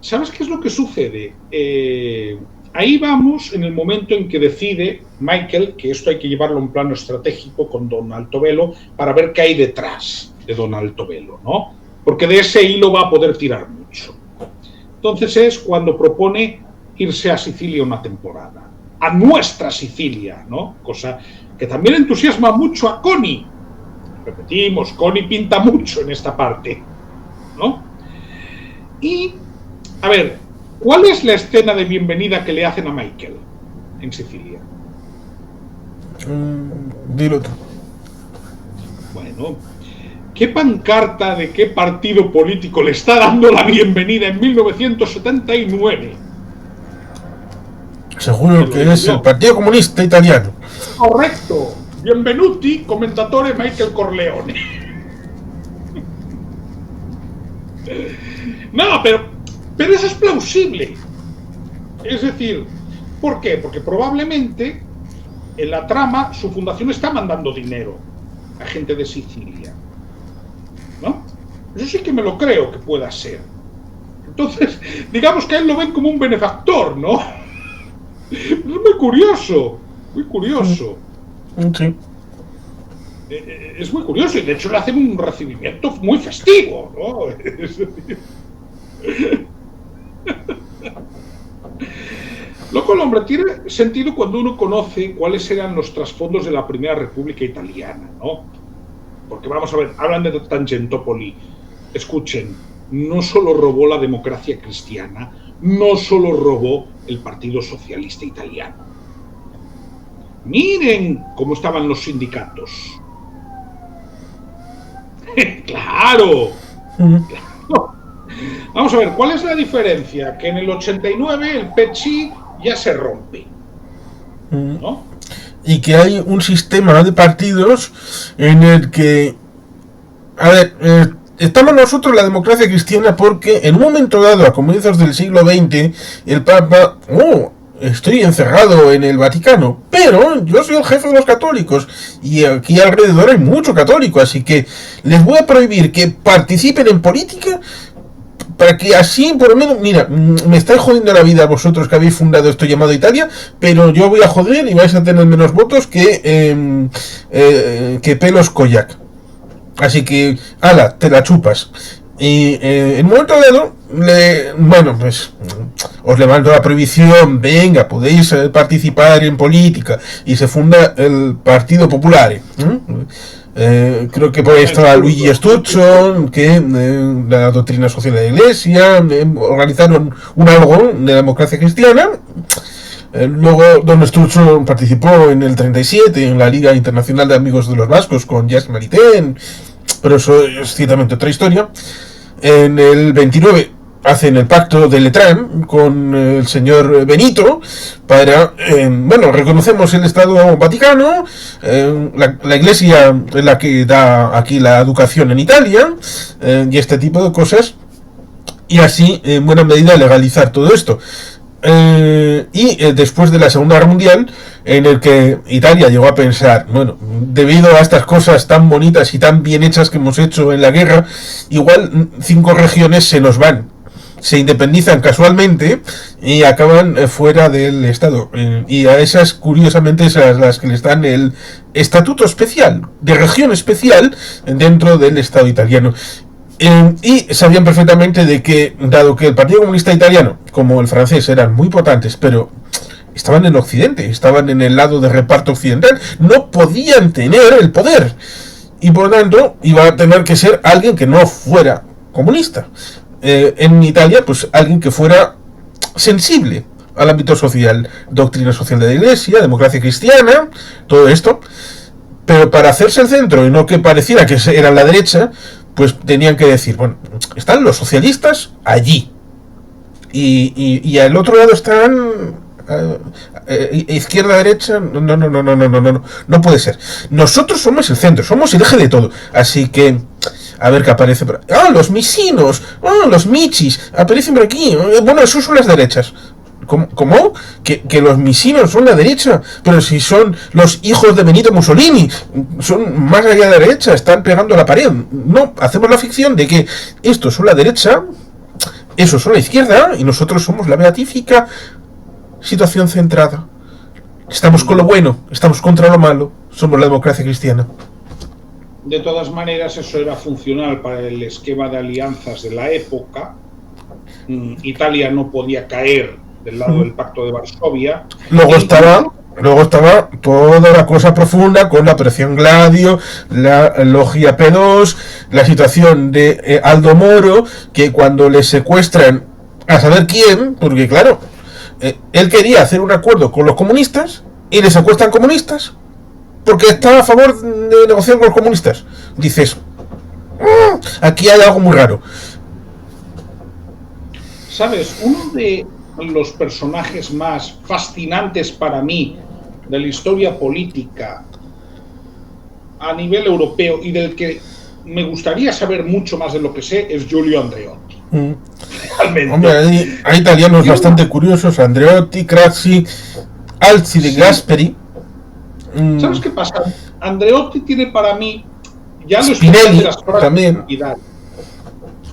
¿Sabes qué es lo que sucede? Ahí vamos en el momento en que decide Michael que esto hay que llevarlo a un plano estratégico con Don Altobello para ver qué hay detrás de Don Altobello, ¿no? Porque de ese hilo va a poder tirar mucho. Entonces es cuando propone irse a Sicilia una temporada, a nuestra Sicilia, ¿no? Cosa que también entusiasma mucho a Connie. Repetimos, Connie pinta mucho en esta parte, ¿no? Y, a ver, ¿cuál es la escena de bienvenida que le hacen a Michael en Sicilia? Dilo tú. Bueno, ¿qué pancarta de qué partido político le está dando la bienvenida en 1979? Seguro que es el Partido Comunista Italiano. Correcto. Benvenuti, commentatore Michael Corleone. No, pero eso es plausible. Es decir, ¿por qué? Porque probablemente en la trama su fundación está mandando dinero a gente de Sicilia, ¿no? Eso sí que me lo creo que pueda ser. Entonces, digamos que a él lo ven como un benefactor, ¿no? Es muy curioso, muy curioso. Sí. Es muy curioso y de hecho le hacen un recibimiento muy festivo, ¿no? Loco, el hombre tiene sentido cuando uno conoce cuáles eran los trasfondos de la Primera República Italiana, ¿no? Porque vamos a ver, hablan de Tangentopoli. Escuchen, no solo robó la democracia cristiana, no solo robó el Partido Socialista Italiano. Miren cómo estaban los sindicatos. ¡Claro! Mm. ¡Claro! Vamos a ver, ¿cuál es la diferencia? Que en el 89 el PECHI ya se rompe, ¿no? Y que hay un sistema de partidos en el que, a ver, estamos nosotros la democracia cristiana porque en un momento dado, a comienzos del siglo XX, el Papa, estoy encerrado en el Vaticano, pero yo soy el jefe de los católicos y aquí alrededor hay mucho católico, así que les voy a prohibir que participen en política para que así, por lo menos, mira, me estáis jodiendo la vida vosotros que habéis fundado esto llamado Italia, pero yo voy a joder y vais a tener menos votos que pelos Koyak. Así que, ala, te la chupas. Y en un momento dado, bueno, pues os levanto la prohibición, venga, podéis participar en política, y se funda el Partido Popular. Creo que por ahí estaba Luigi Sturzo, que la doctrina social de la Iglesia, organizaron un algo de la democracia cristiana. Luego Don Sturzo participó en el 37 en la Liga Internacional de Amigos de los Vascos con Jacques Maritain, pero eso es ciertamente otra historia. En el 29 hacen el pacto de Letrán con el señor Benito para, bueno, reconocemos el Estado Vaticano, la Iglesia es la que da aquí la educación en Italia, y este tipo de cosas, y así en buena medida legalizar todo esto. Después de la Segunda Guerra Mundial, en el que Italia llegó a pensar, bueno, debido a estas cosas tan bonitas y tan bien hechas que hemos hecho en la guerra, igual 5 regiones se nos van, se independizan casualmente y acaban fuera del Estado, y a esas curiosamente es a las que les dan el estatuto especial de región especial dentro del Estado italiano. Y sabían perfectamente de que, dado que el Partido Comunista Italiano como el francés eran muy potentes, pero estaban en Occidente, estaban en el lado de reparto occidental, no podían tener el poder, y por lo tanto iba a tener que ser alguien que no fuera comunista. En Italia, pues alguien que fuera sensible al ámbito social, doctrina social de la Iglesia, democracia cristiana, todo esto. Pero para hacerse el centro y no que pareciera que era la derecha, pues tenían que decir, bueno, están los socialistas allí, y al otro lado están izquierda, derecha, no puede ser. Nosotros somos el centro, somos el eje de todo, así que a ver qué aparece por ahí. Los misinos, los michis, aparecen por aquí. Bueno, esos son las derechas. ¿Cómo? ¿Que los misinos son la derecha? Pero si son los hijos de Benito Mussolini, son más allá de la derecha, están pegando a la pared. No, hacemos la ficción de que estos son la derecha, esos son la izquierda, y nosotros somos la beatífica situación centrada. Estamos con lo bueno, estamos contra lo malo, somos la democracia cristiana. De todas maneras, eso era funcional para el esquema de alianzas de la época. Italia no podía caer del lado del Pacto de Varsovia. Luego estaba toda la cosa profunda con la Operación Gladio, la Logia P2, la situación de Aldo Moro, que cuando le secuestran a saber quién, porque claro, él quería hacer un acuerdo con los comunistas y le secuestran comunistas porque está a favor de negociar con los comunistas. Dices, aquí hay algo muy raro. ¿Sabes? Uno de los personajes más fascinantes para mí de la historia política a nivel europeo y del que me gustaría saber mucho más de lo que sé es Giulio Andreotti. Realmente. Hombre, hay italianos bastante curiosos, Andreotti, Craxi, Alcide Gasperi. ¿Sabes qué pasa? Andreotti tiene para mí ya lo Spinelli de las frases también. lapidarias.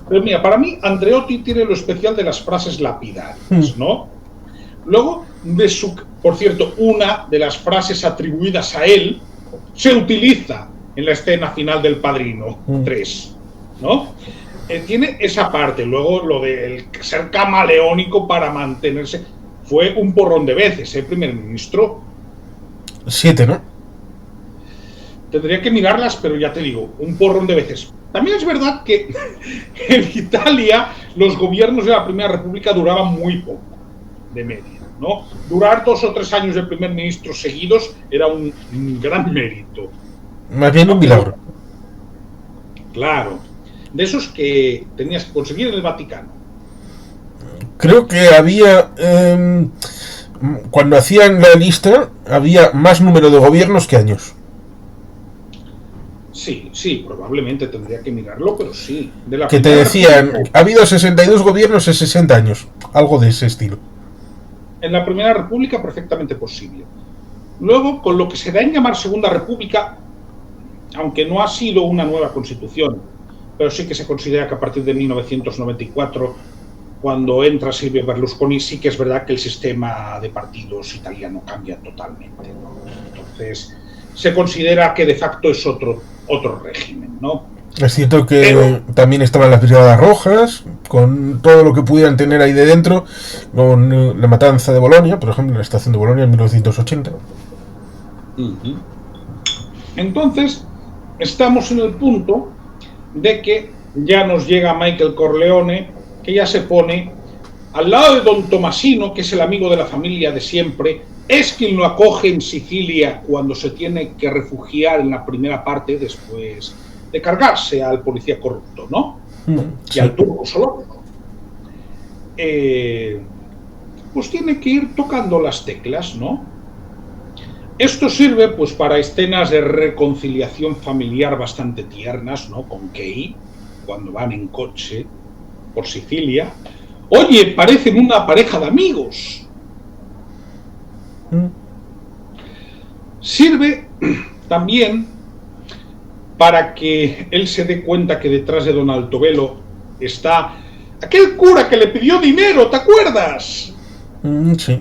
Pero mira, para mí Andreotti tiene lo especial de las frases lapidarias, ¿no? Luego, por cierto, una de las frases atribuidas a él se utiliza en la escena final del Padrino 3, ¿no? Tiene esa parte. Luego, lo de ser camaleónico para mantenerse, fue un porrón de veces, el primer ministro. 7, ¿no? Tendría que mirarlas, pero ya te digo, un porrón de veces. También es verdad que en Italia los gobiernos de la Primera República duraban muy poco, de media, ¿no? Durar 2 o 3 años de primer ministro seguidos era un gran mérito. Más bien un milagro. Claro. De esos que tenías que conseguir en el Vaticano. Creo que había... cuando hacían la lista, había más número de gobiernos que años. Sí, probablemente tendría que mirarlo, pero sí. De la Que te decían, ha habido 62 gobiernos en 60 años. Algo de ese estilo. En la Primera República, perfectamente posible. Luego, con lo que se da en llamar Segunda República, aunque no ha sido una nueva constitución, pero sí que se considera que a partir de 1994, cuando entra Silvio Berlusconi, sí que es verdad que el sistema de partidos italiano cambia totalmente, ¿no? Entonces, se considera que de facto es otro régimen, ¿no? Es cierto que también estaban las Brigadas Rojas, con todo lo que pudieran tener ahí de dentro, con la matanza de Bolonia, por ejemplo, la estación de Bolonia en 1980. Entonces, estamos en el punto de que ya nos llega Michael Corleone, que ya se pone al lado de Don Tomasino, que es el amigo de la familia de siempre, es quien lo acoge en Sicilia cuando se tiene que refugiar en la primera parte después de cargarse al policía corrupto, ¿no? Sí. Y al turco zoológico. Pues tiene que ir tocando las teclas, ¿no? Esto sirve pues para escenas de reconciliación familiar bastante tiernas, ¿no? Con Kay, cuando van en coche por Sicilia. Oye, parecen una pareja de amigos. Sirve también para que él se dé cuenta que detrás de Don Altobello está aquel cura que le pidió dinero, ¿te acuerdas? Sí.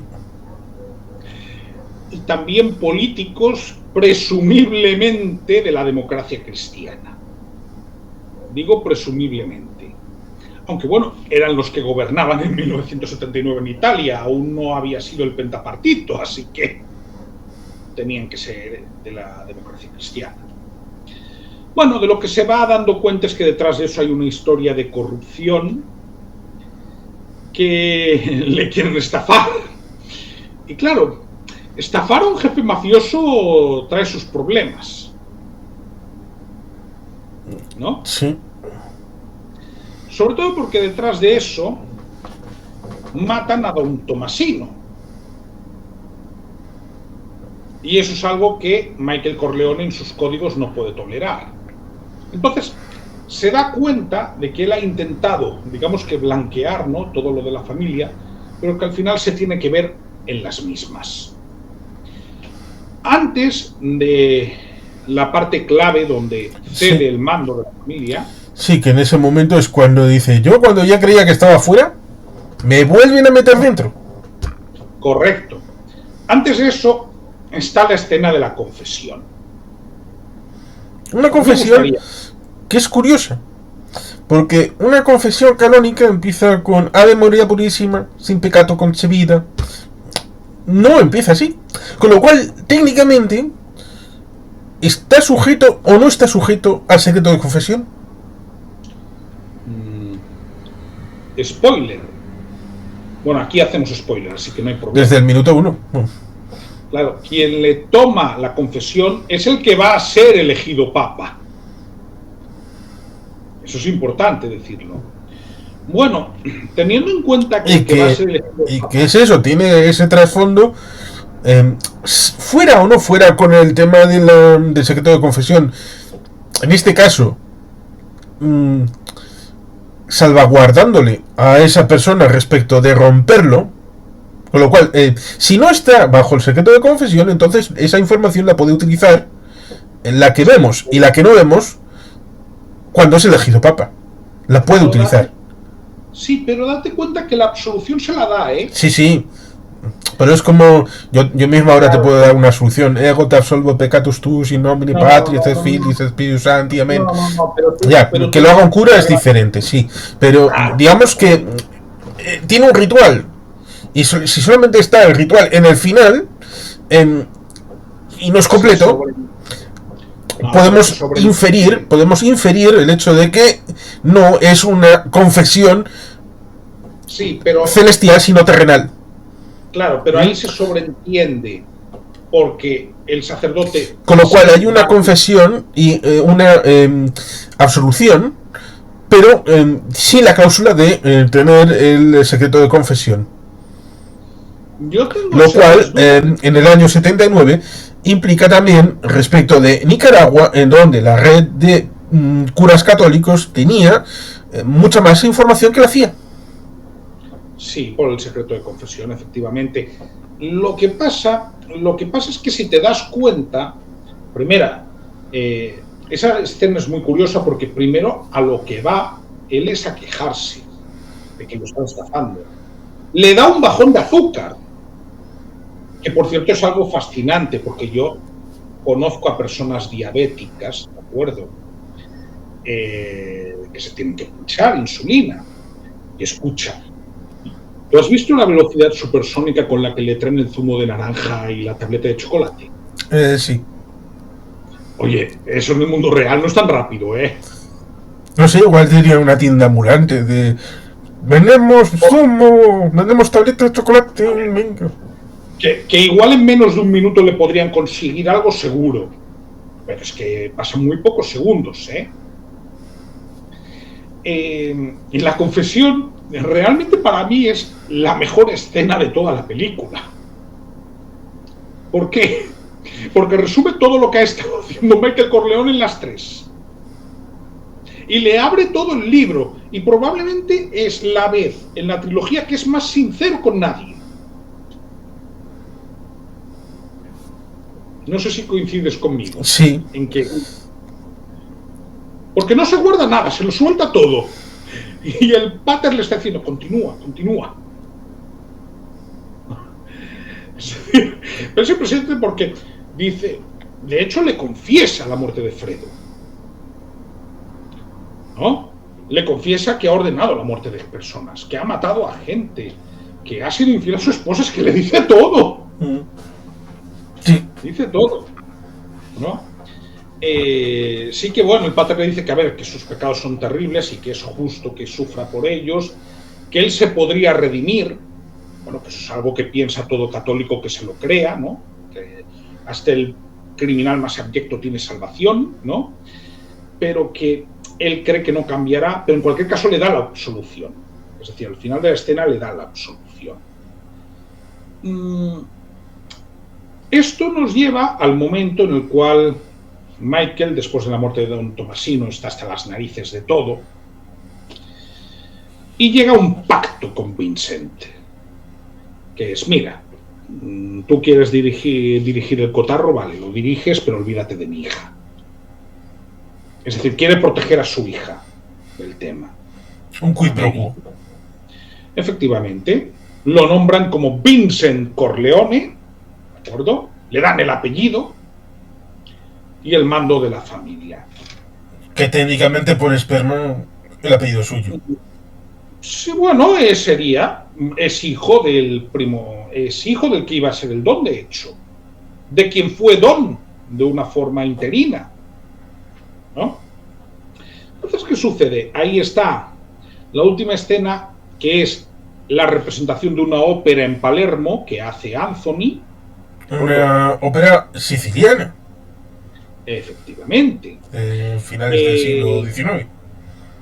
Y también políticos presumiblemente de la democracia cristiana. Digo presumiblemente. Aunque bueno, eran los que gobernaban en 1979 en Italia, aún no había sido el pentapartito, así que tenían que ser de la democracia cristiana. Bueno, de lo que se va dando cuenta es que detrás de eso hay una historia de corrupción que le quieren estafar. Y claro, estafar a un jefe mafioso trae sus problemas, ¿no? Sí. Sobre todo porque detrás de eso matan a Don Tomasino. Y eso es algo que Michael Corleone en sus códigos no puede tolerar. Entonces, se da cuenta de que él ha intentado, digamos que blanquear, ¿no?, todo lo de la familia, pero que al final se tiene que ver en las mismas. Antes de la parte clave donde cede el mando de la familia... Sí, que en ese momento es cuando dice, yo cuando ya creía que estaba fuera, me vuelven a meter dentro. Correcto. Antes de eso está la escena de la confesión. Una confesión que es curiosa, porque una confesión canónica empieza con Ave María Purísima, sin pecado concebida. No empieza así. Con lo cual, técnicamente, ¿está sujeto o no está sujeto al secreto de confesión? Spoiler. Bueno, aquí hacemos spoiler, así que no hay problema. Desde el minuto 1. Claro, quien le toma la confesión es el que va a ser elegido papa. Eso es importante decirlo. Bueno, teniendo en cuenta que va a ser elegido ¿y papa, qué es eso? Tiene ese trasfondo. Fuera o no fuera con el tema del secreto de confesión, en este caso, salvaguardándole a esa persona respecto de romperlo, con lo cual, si no está bajo el secreto de confesión, entonces esa información la puede utilizar en la que vemos y la que no vemos cuando es elegido papa. La puede utilizar. Sí, pero date cuenta que la absolución se la da, ¿eh? Sí. Pero es como, yo mismo ahora te puedo dar una solución. Ego te absolvo peccatus tuus in nomine Patris et Filii et Spiritus Sancti, amén. Pero que lo haga un cura es diferente, sí. Pero digamos que tiene un ritual. Y si solamente está el ritual en el final, y no es completo, podemos inferir el hecho de que no es una confesión celestial, sino terrenal. Claro, pero ahí se sobreentiende, porque el sacerdote... Con lo cual hay una confesión y una absolución, pero sin la cláusula de tener el secreto de confesión. Yo tengo Lo cual, dudas. en el año 79, implica también respecto de Nicaragua, en donde la red de curas católicos tenía mucha más información que la CIA. Sí, por el secreto de confesión, efectivamente. Lo que pasa es que si te das cuenta, primera, esa escena es muy curiosa porque primero a lo que va él es a quejarse de que lo están estafando. Le da un bajón de azúcar, que por cierto es algo fascinante porque yo conozco a personas diabéticas, ¿de acuerdo? Que se tienen que pinchar insulina. Y escucha, ¿tú has visto la velocidad supersónica con la que le traen el zumo de naranja y la tableta de chocolate? Sí. Oye, eso en el mundo real no es tan rápido, ¿eh? No sé, igual diría una tienda ambulante de... Vendemos zumo, vendemos tabletas de chocolate, venga. Que igual en menos de un minuto le podrían conseguir algo seguro. Pero es que pasan muy pocos segundos, ¿eh? En la confesión, realmente para mí es la mejor escena de toda la película. ¿Por qué? Porque resume todo lo que ha estado haciendo Michael Corleone en las tres. Y le abre todo el libro. Y probablemente es la vez en la trilogía que es más sincero con nadie. No sé si coincides conmigo. Sí. En que... Porque no se guarda nada, se lo suelta todo. Y el pater le está diciendo, continúa, continúa. Pero es presente porque dice, de hecho le confiesa la muerte de Fredo, ¿no? Le confiesa que ha ordenado la muerte de personas, que ha matado a gente, que ha sido infiel a su esposa, es que le dice todo. Sí. Dice todo, ¿no? Sí que bueno, el pater le dice que a ver, que sus pecados son terribles y que es justo que sufra por ellos, que él se podría redimir. Bueno, pues es algo que piensa todo católico que se lo crea, ¿no? Que hasta el criminal más abyecto tiene salvación, ¿no? Pero que él cree que no cambiará, pero en cualquier caso le da la absolución. Es decir, al final de la escena le da la absolución. Esto nos lleva al momento en el cual Michael, después de la muerte de Don Tomasino, está hasta las narices de todo y llega a un pacto con Vincent, que es, mira, tú quieres dirigir el cotarro, vale, lo diriges, pero olvídate de mi hija. Es decir, quiere proteger a su hija del tema. Un quid pro quo. Efectivamente, lo nombran como Vincent Corleone, ¿de acuerdo? Le dan el apellido y el mando de la familia. Que técnicamente por esperma el apellido suyo. Sí, bueno, es hijo del primo, es hijo del que iba a ser el don, de hecho, de quien fue don de una forma interina, ¿no? Entonces, ¿qué sucede? Ahí está la última escena, que es la representación de una ópera en Palermo que hace Anthony. Una ópera siciliana. Efectivamente. Finales del siglo XIX.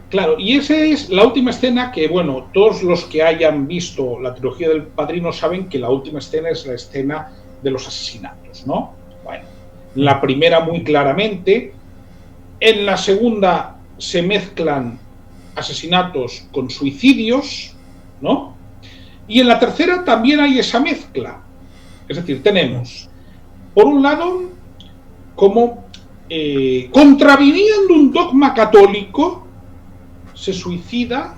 Claro, y esa es la última escena que, bueno, todos los que hayan visto la trilogía del Padrino saben que la última escena es la escena de los asesinatos, ¿no? Bueno, la primera muy claramente, en la segunda se mezclan asesinatos con suicidios, ¿no? Y en la tercera también hay esa mezcla. Es decir, tenemos, por un lado, como contraviniendo un dogma católico, se suicida,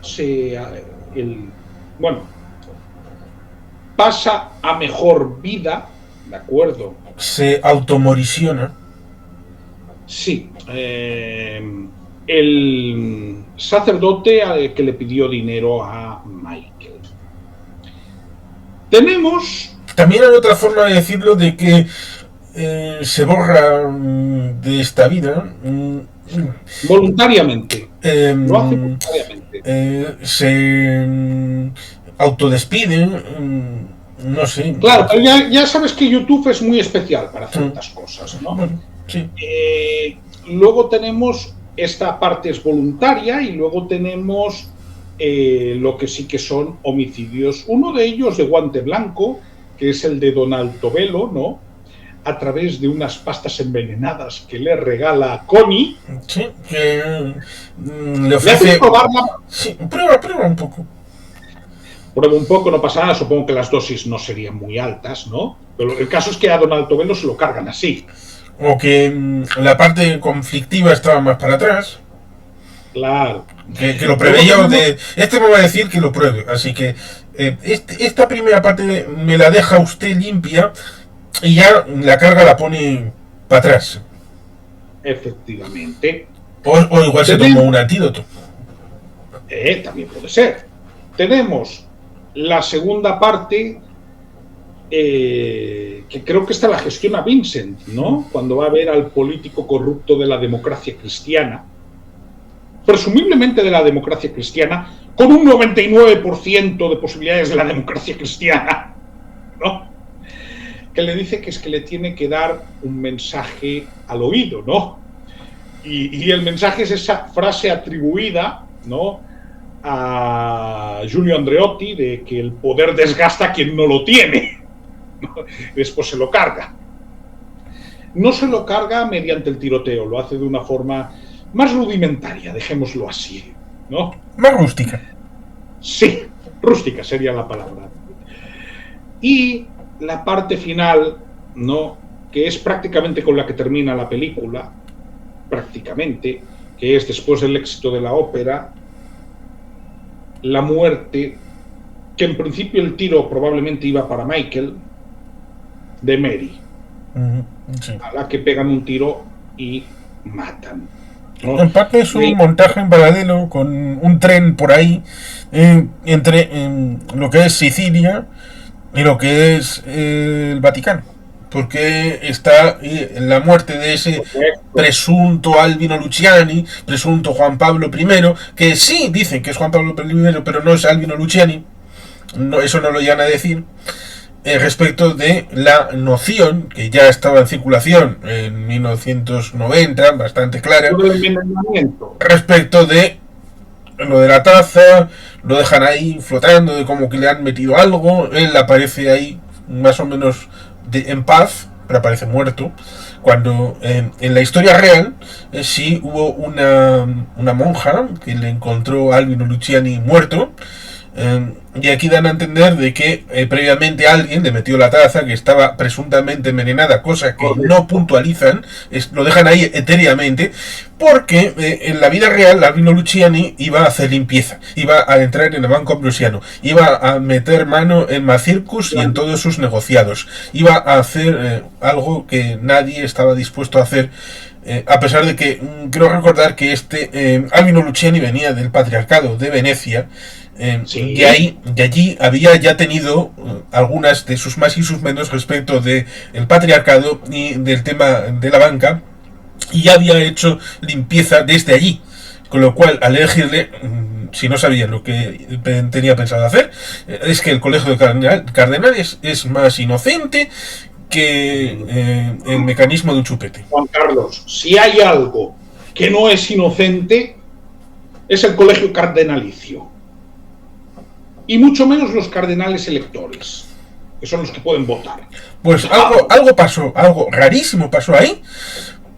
pasa a mejor vida, ¿de acuerdo? Se automorisiona. Sí, el sacerdote al que le pidió dinero a Michael. Tenemos... También hay otra forma de decirlo, de que se borra de esta vida. Voluntariamente. Lo hace voluntariamente. Se autodespide, No sé. Claro, pero ya sabes que YouTube es muy especial para ciertas cosas, ¿no? Bueno, sí. Luego tenemos, esta parte es voluntaria, y luego tenemos lo que sí que son homicidios. Uno de ellos de guante blanco, que es el de Don Altobello, ¿no? A través de unas pastas envenenadas que le regala a Connie. Sí, que le ofrece... ¿Le haces probarla? Sí, prueba un poco. Prueba un poco, no pasa nada, supongo que las dosis no serían muy altas, ¿no? Pero el caso es que a Don Altobello se lo cargan así. O que la parte conflictiva estaba más para atrás. Claro. Que lo preveía de... Este me va a decir que lo pruebe, así que esta primera parte me la deja usted limpia y ya la carga la pone para atrás. Efectivamente. O igual se tomó un antídoto. También puede ser. Tenemos la segunda parte, que creo que esta la gestiona Vincent, ¿no? Cuando va a ver al político corrupto de la democracia cristiana, presumiblemente de la democracia cristiana, con un 99% de posibilidades de la democracia cristiana, ¿no? Que le dice que es que le tiene que dar un mensaje al oído, ¿no? Y el mensaje es esa frase atribuida, ¿no?, a Giulio Andreotti, de que el poder desgasta a quien no lo tiene, ¿no? Después se lo carga. No se lo carga mediante el tiroteo, lo hace de una forma más rudimentaria, dejémoslo así, ¿no? Más rústica. Sí, rústica sería la palabra. Y la parte final, ¿no?, que es prácticamente con la que termina la película, prácticamente, que es después del éxito de la ópera, la muerte, que en principio el tiro probablemente iba para Michael, de Mary, Sí. a la que pegan un tiro y matan, ¿no? En parte es un montaje en paralelo con un tren por ahí entre lo que es Sicilia y lo que es el Vaticano. Porque está la muerte de ese presunto Albino Luciani, presunto Juan Pablo I, que sí dicen que es Juan Pablo I, pero no es Albino Luciani, no, eso no lo llegan a decir, respecto de la noción que ya estaba en circulación en 1990, bastante clara, respecto de lo de la taza, lo dejan ahí flotando, de como que le han metido algo, él aparece ahí más o menos en paz, pero aparece muerto, cuando en la historia real sí hubo una monja que le encontró a Albino Luciani muerto, y aquí dan a entender de que previamente alguien le metió la taza que estaba presuntamente envenenada, cosa que no puntualizan, lo dejan ahí etéreamente, porque en la vida real Albino Luciani iba a hacer limpieza, iba a entrar en el Banco Ambrosiano, iba a meter mano en Macircus y en todos sus negociados, iba a hacer algo que nadie estaba dispuesto a hacer. A pesar de que creo recordar que Albino Luciani venía del Patriarcado de Venecia, sí. de allí había ya tenido algunas de sus más y sus menos respecto del patriarcado y del tema de la banca, y ya había hecho limpieza desde allí, con lo cual al elegirle, si no sabía lo que tenía pensado hacer, es que el colegio de cardenales es más inocente que el mecanismo de un chupete. Juan Carlos, si hay algo que no es inocente, es el colegio cardenalicio. Y mucho menos los cardenales electores, que son los que pueden votar. Pues algo pasó, algo rarísimo pasó ahí,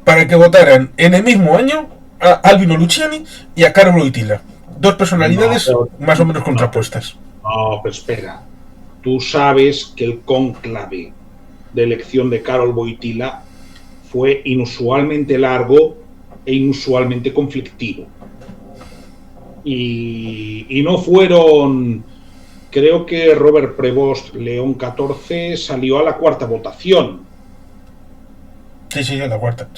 para que votaran en el mismo año a Albino Luciani y a Carlo Wojtyla. Dos personalidades más o menos contrapuestas. No, pero espera. Tú sabes que el cónclave de elección de Karol Wojtyla fue inusualmente largo e inusualmente conflictivo. Y no fueron... Creo que Robert Prevost, León XIV, salió a la cuarta votación. Sí, a la cuarta.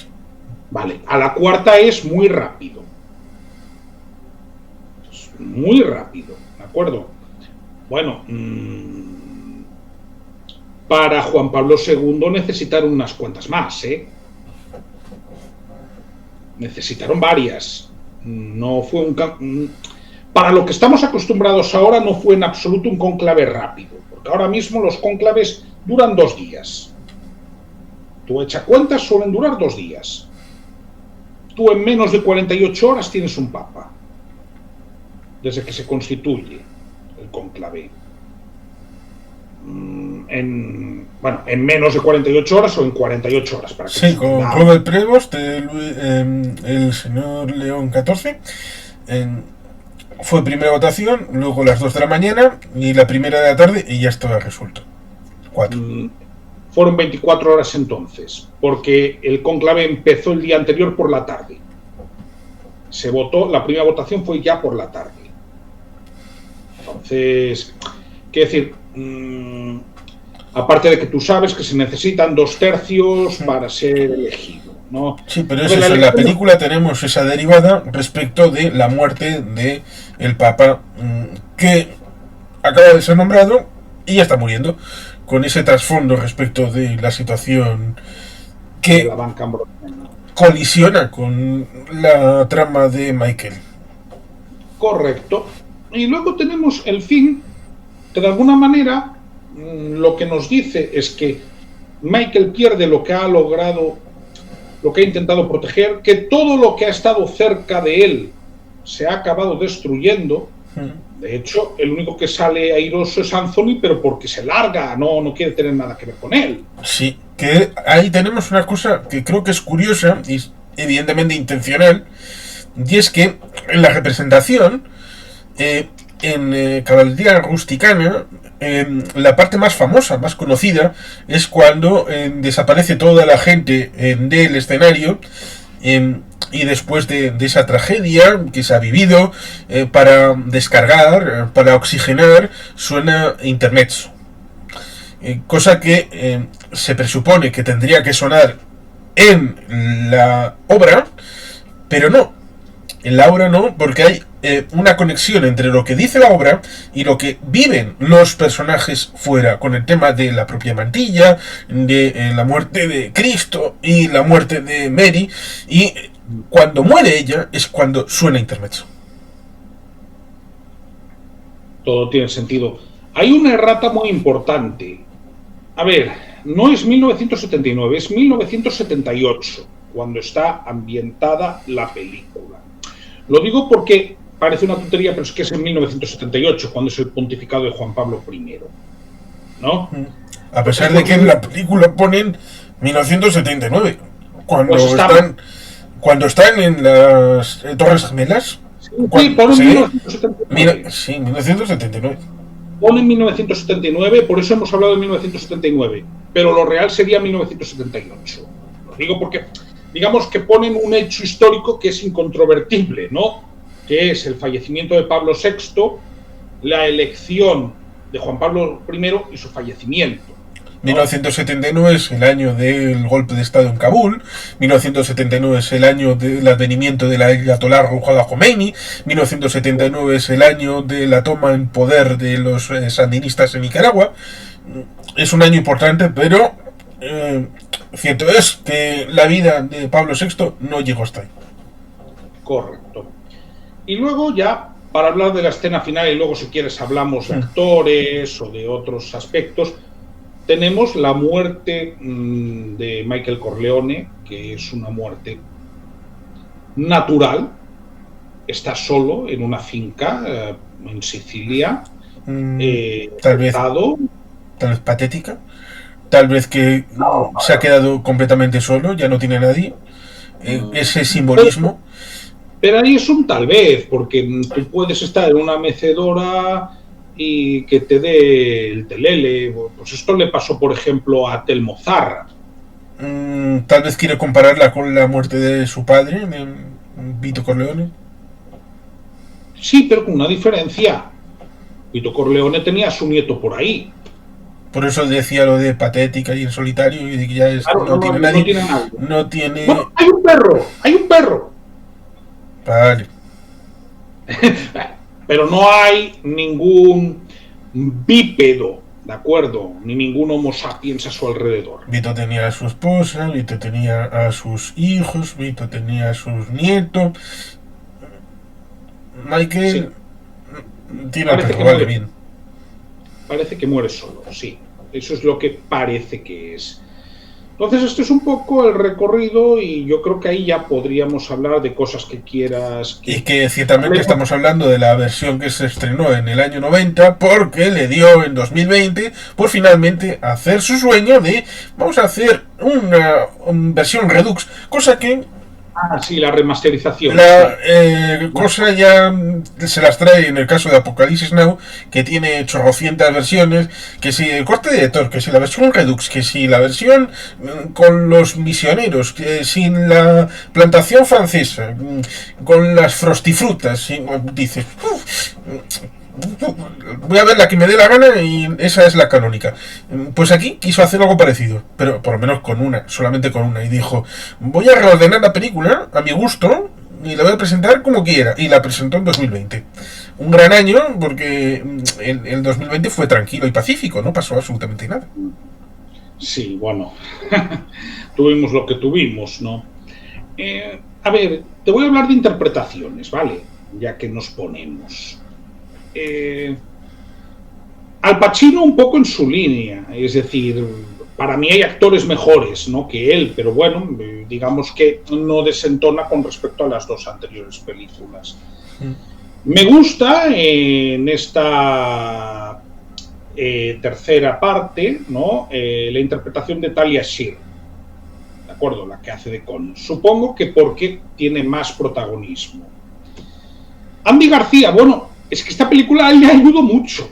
Vale, a la cuarta es muy rápido. Es muy rápido, ¿de acuerdo? Bueno, para Juan Pablo II necesitaron unas cuantas más, ¿eh? Necesitaron varias. No fue para lo que estamos acostumbrados ahora no fue en absoluto un cónclave rápido, porque ahora mismo los cónclaves duran 2 días. Tú echa cuentas, suelen durar 2 días. Tú en menos de 48 horas tienes un papa, desde que se constituye el cónclave. En menos de 48 horas o en 48 horas. Para que sí, con Robert Prevost, el señor León XIV, fue primera votación, luego las 2 de la mañana y la primera de la tarde y ya estaba resuelto. 4. Fueron 24 horas entonces, porque el cónclave empezó el día anterior por la tarde. Se votó, la primera votación fue ya por la tarde. Entonces, quiero decir, aparte de que tú sabes que se necesitan 2/3 para ser elegido, ¿no? Sí, pero eso, en la película tenemos esa derivada respecto de la muerte de el Papa, que acaba de ser nombrado y ya está muriendo, con ese trasfondo respecto de la situación que la banca colisiona con la trama de Michael. Correcto. Y luego tenemos el fin, que de alguna manera lo que nos dice es que Michael pierde lo que ha logrado, lo que ha intentado proteger, que todo lo que ha estado cerca de él se ha acabado destruyendo. De hecho, el único que sale airoso es Anthony, pero porque se larga, no quiere tener nada que ver con él. Sí, que ahí tenemos una cosa que creo que es curiosa y evidentemente intencional, y es que en la representación, en Caballería Rusticana, la parte más famosa, más conocida, es cuando desaparece toda la gente del escenario, y después de esa tragedia que se ha vivido, para descargar, para oxigenar, suena intermezzo. Cosa que se presupone que tendría que sonar en la obra, pero no. En la obra no, porque hay una conexión entre lo que dice la obra y lo que viven los personajes fuera, con el tema de la propia mantilla, de la muerte de Cristo y la muerte de Mary, y cuando muere ella es cuando suena intermezzo. Todo tiene sentido. Hay una errata muy importante. A ver, no es 1979, es 1978, cuando está ambientada la película. Lo digo porque parece una tontería, pero es que es en 1978, cuando es el pontificado de Juan Pablo I, ¿no? A pesar de que en la película ponen 1979, cuando pues cuando están en las Torres Gemelas. Sí, ponen 1979. Sí, 1979. Ponen 1979, por eso hemos hablado de 1979, pero lo real sería 1978. Lo digo porque, digamos que ponen un hecho histórico que es incontrovertible, ¿no? Que es el fallecimiento de Pablo VI, la elección de Juan Pablo I y su fallecimiento. 1979 es el año del golpe de Estado en Kabul, 1979 es el año del advenimiento de la Ayatollah Ruhollah Khomeini, 1979 es el año de la toma en poder de los sandinistas en Nicaragua. Es un año importante, pero cierto es que la vida de Pablo VI no llegó hasta ahí. Correcto. Y luego ya, para hablar de la escena final, y luego si quieres hablamos de actores o de otros aspectos, tenemos la muerte de Michael Corleone, que es una muerte natural. Está solo en una finca en Sicilia. Tal vez patética. Tal vez que se ha quedado completamente solo, ya no tiene a nadie. Ese simbolismo. Pero ahí es un tal vez, porque tú puedes estar en una mecedora y que te dé el telele. Pues esto le pasó, por ejemplo, a Telmo Zarra. Tal vez quiere compararla con la muerte de su padre, de Vito Corleone. Sí, pero con una diferencia. Vito Corleone tenía a su nieto por ahí. Por eso decía lo de patética y en solitario, y de que ya es, claro, no tiene nadie. No tiene... Bueno, hay un perro. Vale. Pero no hay ningún bípedo, ¿de acuerdo? Ni ningún homo sapiens a su alrededor. Vito tenía a su esposa, Vito tenía a sus hijos, Vito tenía a sus nietos. Michael Tiene el perro, vale, bien. Parece que muere solo, sí. Eso es lo que parece que es. Entonces, esto es un poco el recorrido y yo creo que ahí ya podríamos hablar de cosas que quieras. Y que ciertamente estamos hablando de la versión que se estrenó en el año 90 porque le dio en 2020 por finalmente hacer su sueño de vamos a hacer una versión Redux, cosa que sí, la remasterización. La cosa ya se las trae en el caso de Apocalipsis Now, que tiene chorrocientas versiones, que si el corte de editor, que si la versión Redux, que si la versión con los misioneros, que si la plantación francesa, con las frostifrutas, y dices, voy a ver la que me dé la gana y esa es la canónica. Pues aquí quiso hacer algo parecido, pero por lo menos con una, solamente con una, y dijo, voy a reordenar la película a mi gusto y la voy a presentar como quiera, y la presentó en 2020. Un gran año porque el 2020 fue tranquilo y pacífico, no pasó absolutamente nada. Sí, bueno, tuvimos lo que tuvimos, ¿no? A ver, te voy a hablar de interpretaciones, ¿vale? Ya que nos ponemos. Al Pacino un poco en su línea, es decir, para mí hay actores mejores, ¿no?, que él, pero bueno, digamos que no desentona con respecto a las dos anteriores películas. Me gusta en esta tercera parte, ¿no?, la interpretación de Talia Shire, ¿de acuerdo?, la que hace de Con. Supongo que porque tiene más protagonismo. Andy García, bueno, es que esta película le ayudó mucho.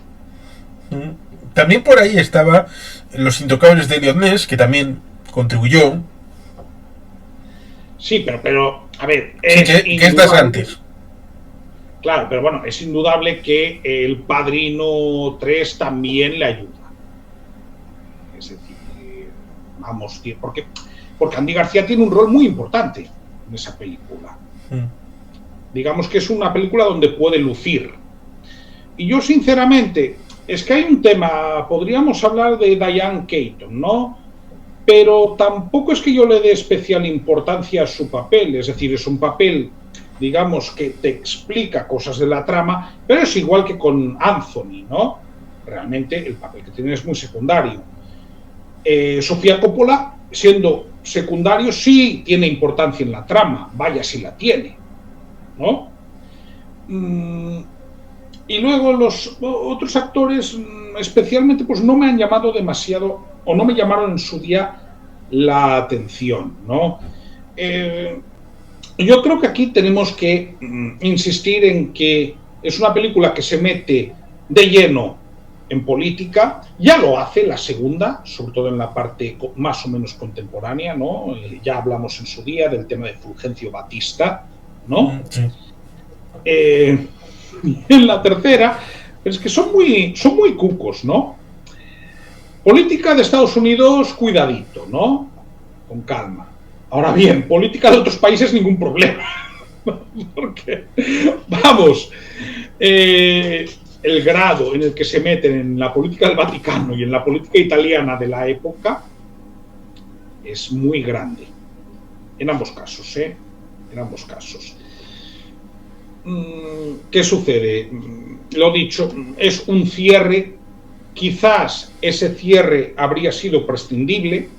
También por ahí estaba Los Intocables de Elliot Ness, que también contribuyó. Sí, pero a ver... Sí, que estás antes. Claro, pero bueno, es indudable que El Padrino 3 también le ayuda. Es decir, vamos, porque Andy García tiene un rol muy importante en esa película. Digamos que es una película donde puede lucir. Y yo, sinceramente, es que hay un tema, podríamos hablar de Diane Keaton, ¿no? Pero tampoco es que yo le dé especial importancia a su papel, es decir, es un papel, digamos, que te explica cosas de la trama, pero es igual que con Anthony, ¿no? Realmente el papel que tiene es muy secundario. Sofía Coppola, siendo secundario, sí tiene importancia en la trama, vaya si la tiene, ¿no? Y luego los otros actores, especialmente, pues no me han llamado demasiado, o no me llamaron en su día la atención, ¿no? Yo creo que aquí tenemos que insistir en que es una película que se mete de lleno en política, ya lo hace la segunda, sobre todo en la parte más o menos contemporánea, ¿no? Ya hablamos en su día del tema de Fulgencio Batista, ¿no? Sí. En la tercera, es que son muy cucos, ¿no? Política de Estados Unidos, cuidadito, ¿no? Con calma. Ahora bien, política de otros países, ningún problema. Porque, vamos, el grado en el que se meten en la política del Vaticano y en la política italiana de la época es muy grande. En ambos casos, ¿eh? En ambos casos. ¿Qué sucede? Lo dicho, es un cierre. Quizás ese cierre habría sido prescindible.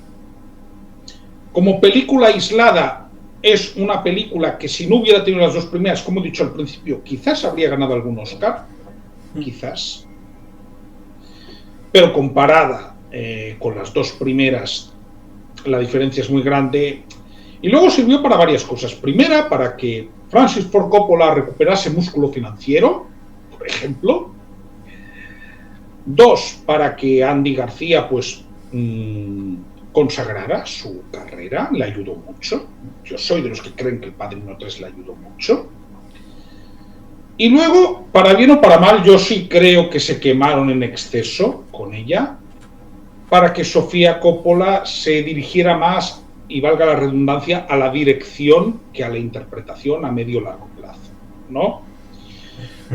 Como película aislada, es una película que si no hubiera tenido las dos primeras, como he dicho al principio, quizás habría ganado algún Oscar. Quizás. Pero comparada con las dos primeras, la diferencia es muy grande. Y luego sirvió para varias cosas. Primera, para que Francis Ford Coppola recuperase músculo financiero, por ejemplo. Dos, para que Andy García pues consagrara su carrera, le ayudó mucho. Yo soy de los que creen que El Padrino 3 le ayudó mucho. Y luego, para bien o para mal, yo sí creo que se quemaron en exceso con ella, para que Sofía Coppola se dirigiera más, y valga la redundancia, a la dirección que a la interpretación a medio largo plazo, ¿no?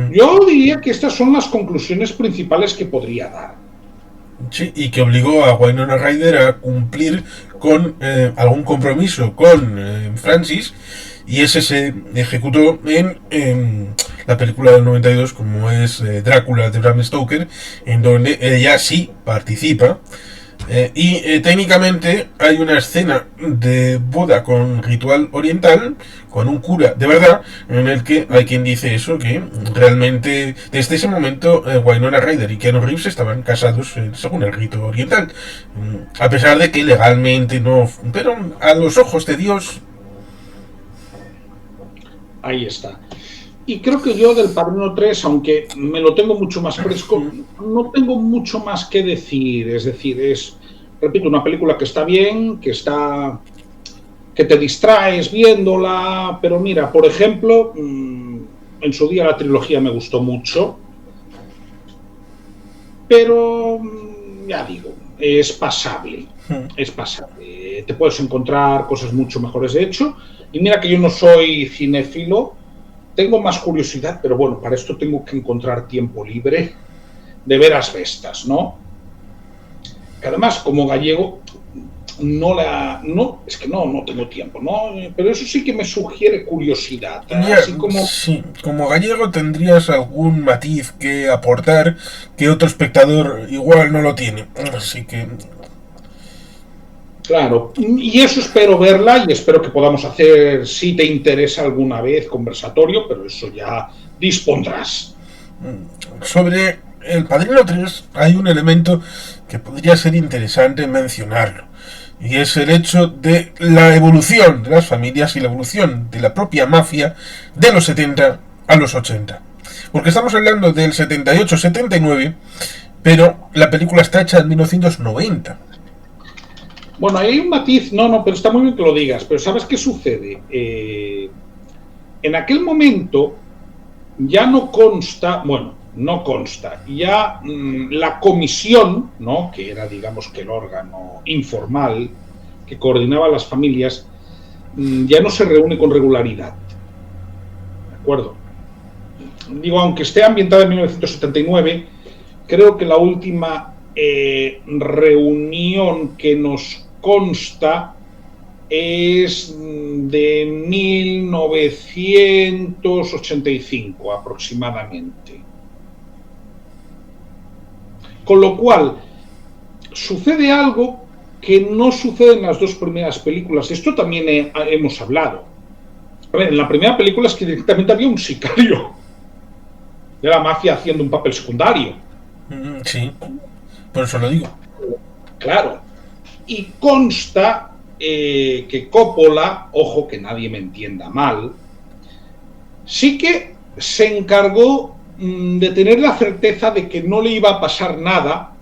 Yo diría que estas son las conclusiones principales que podría dar. Sí, y que obligó a Winona Ryder a cumplir con algún compromiso con Francis, y ese se ejecutó en la película del 92, como es Drácula de Bram Stoker, en donde ella sí participa. Técnicamente hay una escena de boda con ritual oriental, con un cura de verdad, en el que hay quien dice eso, que realmente desde ese momento Winona Ryder y Keanu Reeves estaban casados según el rito oriental. A pesar de que legalmente no, pero a los ojos de Dios. Ahí está. Y creo que yo del Padrino 3, aunque me lo tengo mucho más fresco, no tengo mucho más que decir. Es decir, repito, una película que está bien, que te distraes viéndola, pero mira, por ejemplo, en su día la trilogía me gustó mucho, pero ya digo, es pasable. Te puedes encontrar cosas mucho mejores de hecho, y mira que yo no soy cinéfilo, tengo más curiosidad, pero bueno, para esto tengo que encontrar tiempo libre de ver asbestas, ¿no? Que además, como gallego, es que no tengo tiempo, ¿no? Pero eso sí que me sugiere curiosidad, Ya, así como, sí, como gallego tendrías algún matiz que aportar que otro espectador igual no lo tiene. Así que claro, y eso espero verla y espero que podamos hacer, si te interesa alguna vez, conversatorio, pero eso ya dispondrás. sobre el Padrino 3 hay un elemento que podría ser interesante mencionarlo. Y es el hecho de la evolución de las familias y la evolución de la propia mafia de los 70 a los 80. Porque estamos hablando del 78-79, pero la película está hecha en 1990. Bueno, hay un matiz, no, pero está muy bien que lo digas, pero ¿sabes qué sucede? En aquel momento ya no consta, ya la comisión, ¿no? Que era, digamos, que el órgano informal que coordinaba las familias, ya no se reúne con regularidad, ¿de acuerdo? Digo, aunque esté ambientada en 1979, creo que la última reunión que nos consta es de 1985 aproximadamente. Con lo cual, sucede algo que no sucede en las dos primeras películas. Esto también hemos hablado. A ver, en la primera película es que directamente había un sicario de la mafia haciendo un papel secundario. Sí, por eso lo digo. Claro. Y consta que Coppola, ojo que nadie me entienda mal, sí que se encargó de tener la certeza de que no le iba a pasar nada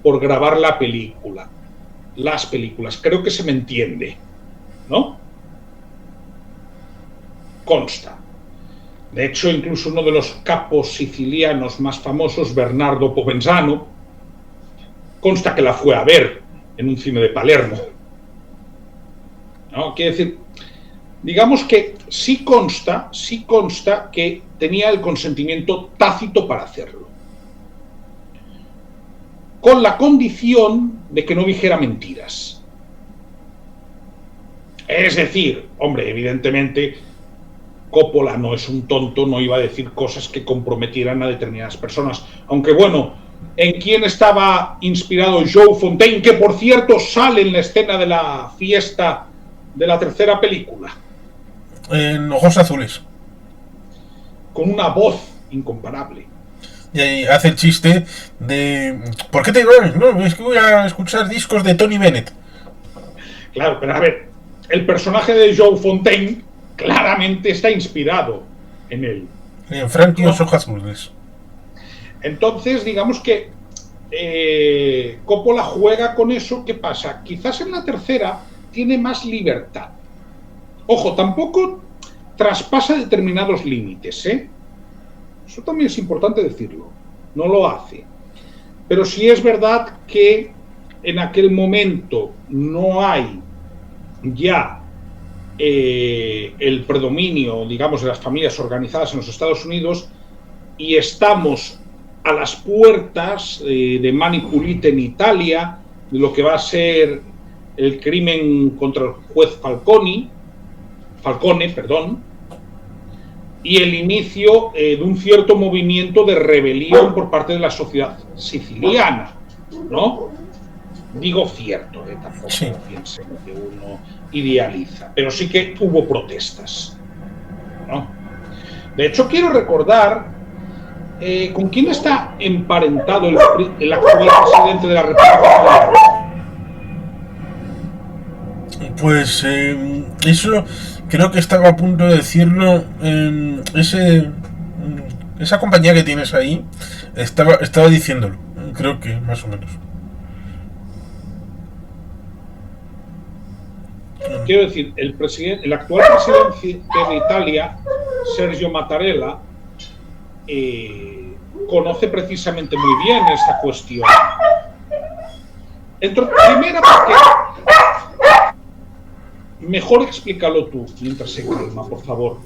por grabar la película. Las películas, creo que se me entiende, ¿no? Consta. De hecho, incluso uno de los capos sicilianos más famosos, Bernardo Provenzano, consta que la fue a ver en un cine de Palermo. ¿No? Quiere decir, digamos que sí consta que tenía el consentimiento tácito para hacerlo. Con la condición de que no dijera mentiras. Es decir, hombre, evidentemente Coppola no es un tonto, no iba a decir cosas que comprometieran a determinadas personas. Aunque bueno, ¿en quién estaba inspirado Joe Fontaine? Que por cierto sale en la escena de la fiesta de la tercera película. En Ojos Azules. Con una voz incomparable. Y ahí hace el chiste de... ¿Por qué te vas? No, es que voy a escuchar discos de Tony Bennett. Claro, pero a ver, el personaje de Joe Fontaine claramente está inspirado en él. En Frankie ¿No? Ojos Azules. Entonces, digamos que Coppola juega con eso. ¿Qué pasa? Quizás en la tercera tiene más libertad. Ojo, tampoco traspasa determinados límites, ¿eh? Eso también es importante decirlo. No lo hace. Pero sí es verdad que en aquel momento no hay ya el predominio, digamos, de las familias organizadas en los Estados Unidos y estamos a las puertas de Mani Pulite en Italia, de lo que va a ser el crimen contra el juez Falcone, y el inicio de un cierto movimiento de rebelión por parte de la sociedad siciliana, ¿no? Digo cierto, tampoco piensen que uno idealiza, pero sí que hubo protestas, ¿no? De hecho, quiero recordar con quién está emparentado el actual presidente de la República. Pues eso creo que estaba a punto de decirlo en esa compañía que tienes ahí, estaba diciéndolo, creo que más o menos. Quiero decir, el actual presidente de Italia, Sergio Mattarella, conoce precisamente muy bien esta cuestión. Primero, porque mejor explícalo tú mientras se calma, por favor.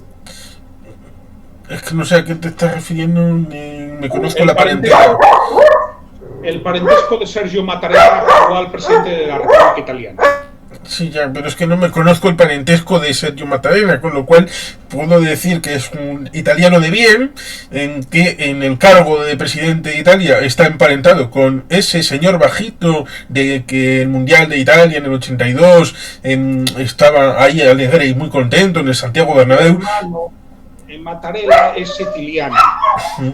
Es que no sé a qué te estás refiriendo, me conozco la parentela. El parentesco de Sergio Mattarella, actual presidente de la República Italiana. Sí, ya, pero es que no me conozco el parentesco de Sergio Mattarella, con lo cual puedo decir que es un italiano de bien, que en el cargo de presidente de Italia está emparentado con ese señor bajito de que el Mundial de Italia en el 82 estaba ahí alegre y muy contento en el Santiago Bernabéu. Mattarella es siciliano.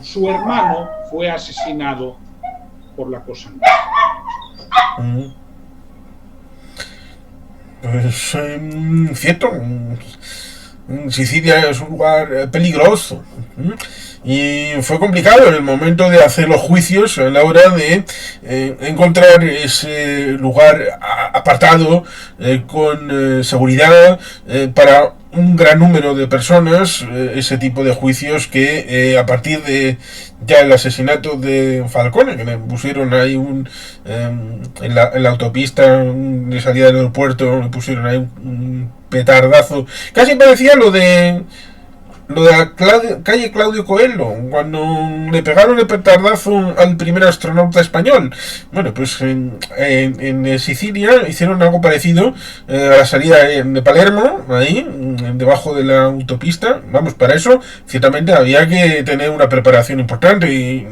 Su hermano fue asesinado por la Cosa Nostra. Pues cierto, Sicilia es un lugar peligroso y fue complicado en el momento de hacer los juicios a la hora de encontrar ese lugar apartado con seguridad para un gran número de personas, ese tipo de juicios que a partir de ya el asesinato de Falcone, que le pusieron ahí en la autopista de salida del aeropuerto, le pusieron ahí un petardazo, casi parecía lo de la calle Claudio Coelho, cuando le pegaron el petardazo al primer astronauta español. Bueno, pues en Sicilia hicieron algo parecido a la salida de Palermo, ahí, debajo de la autopista. Vamos, para eso, ciertamente había que tener una preparación importante y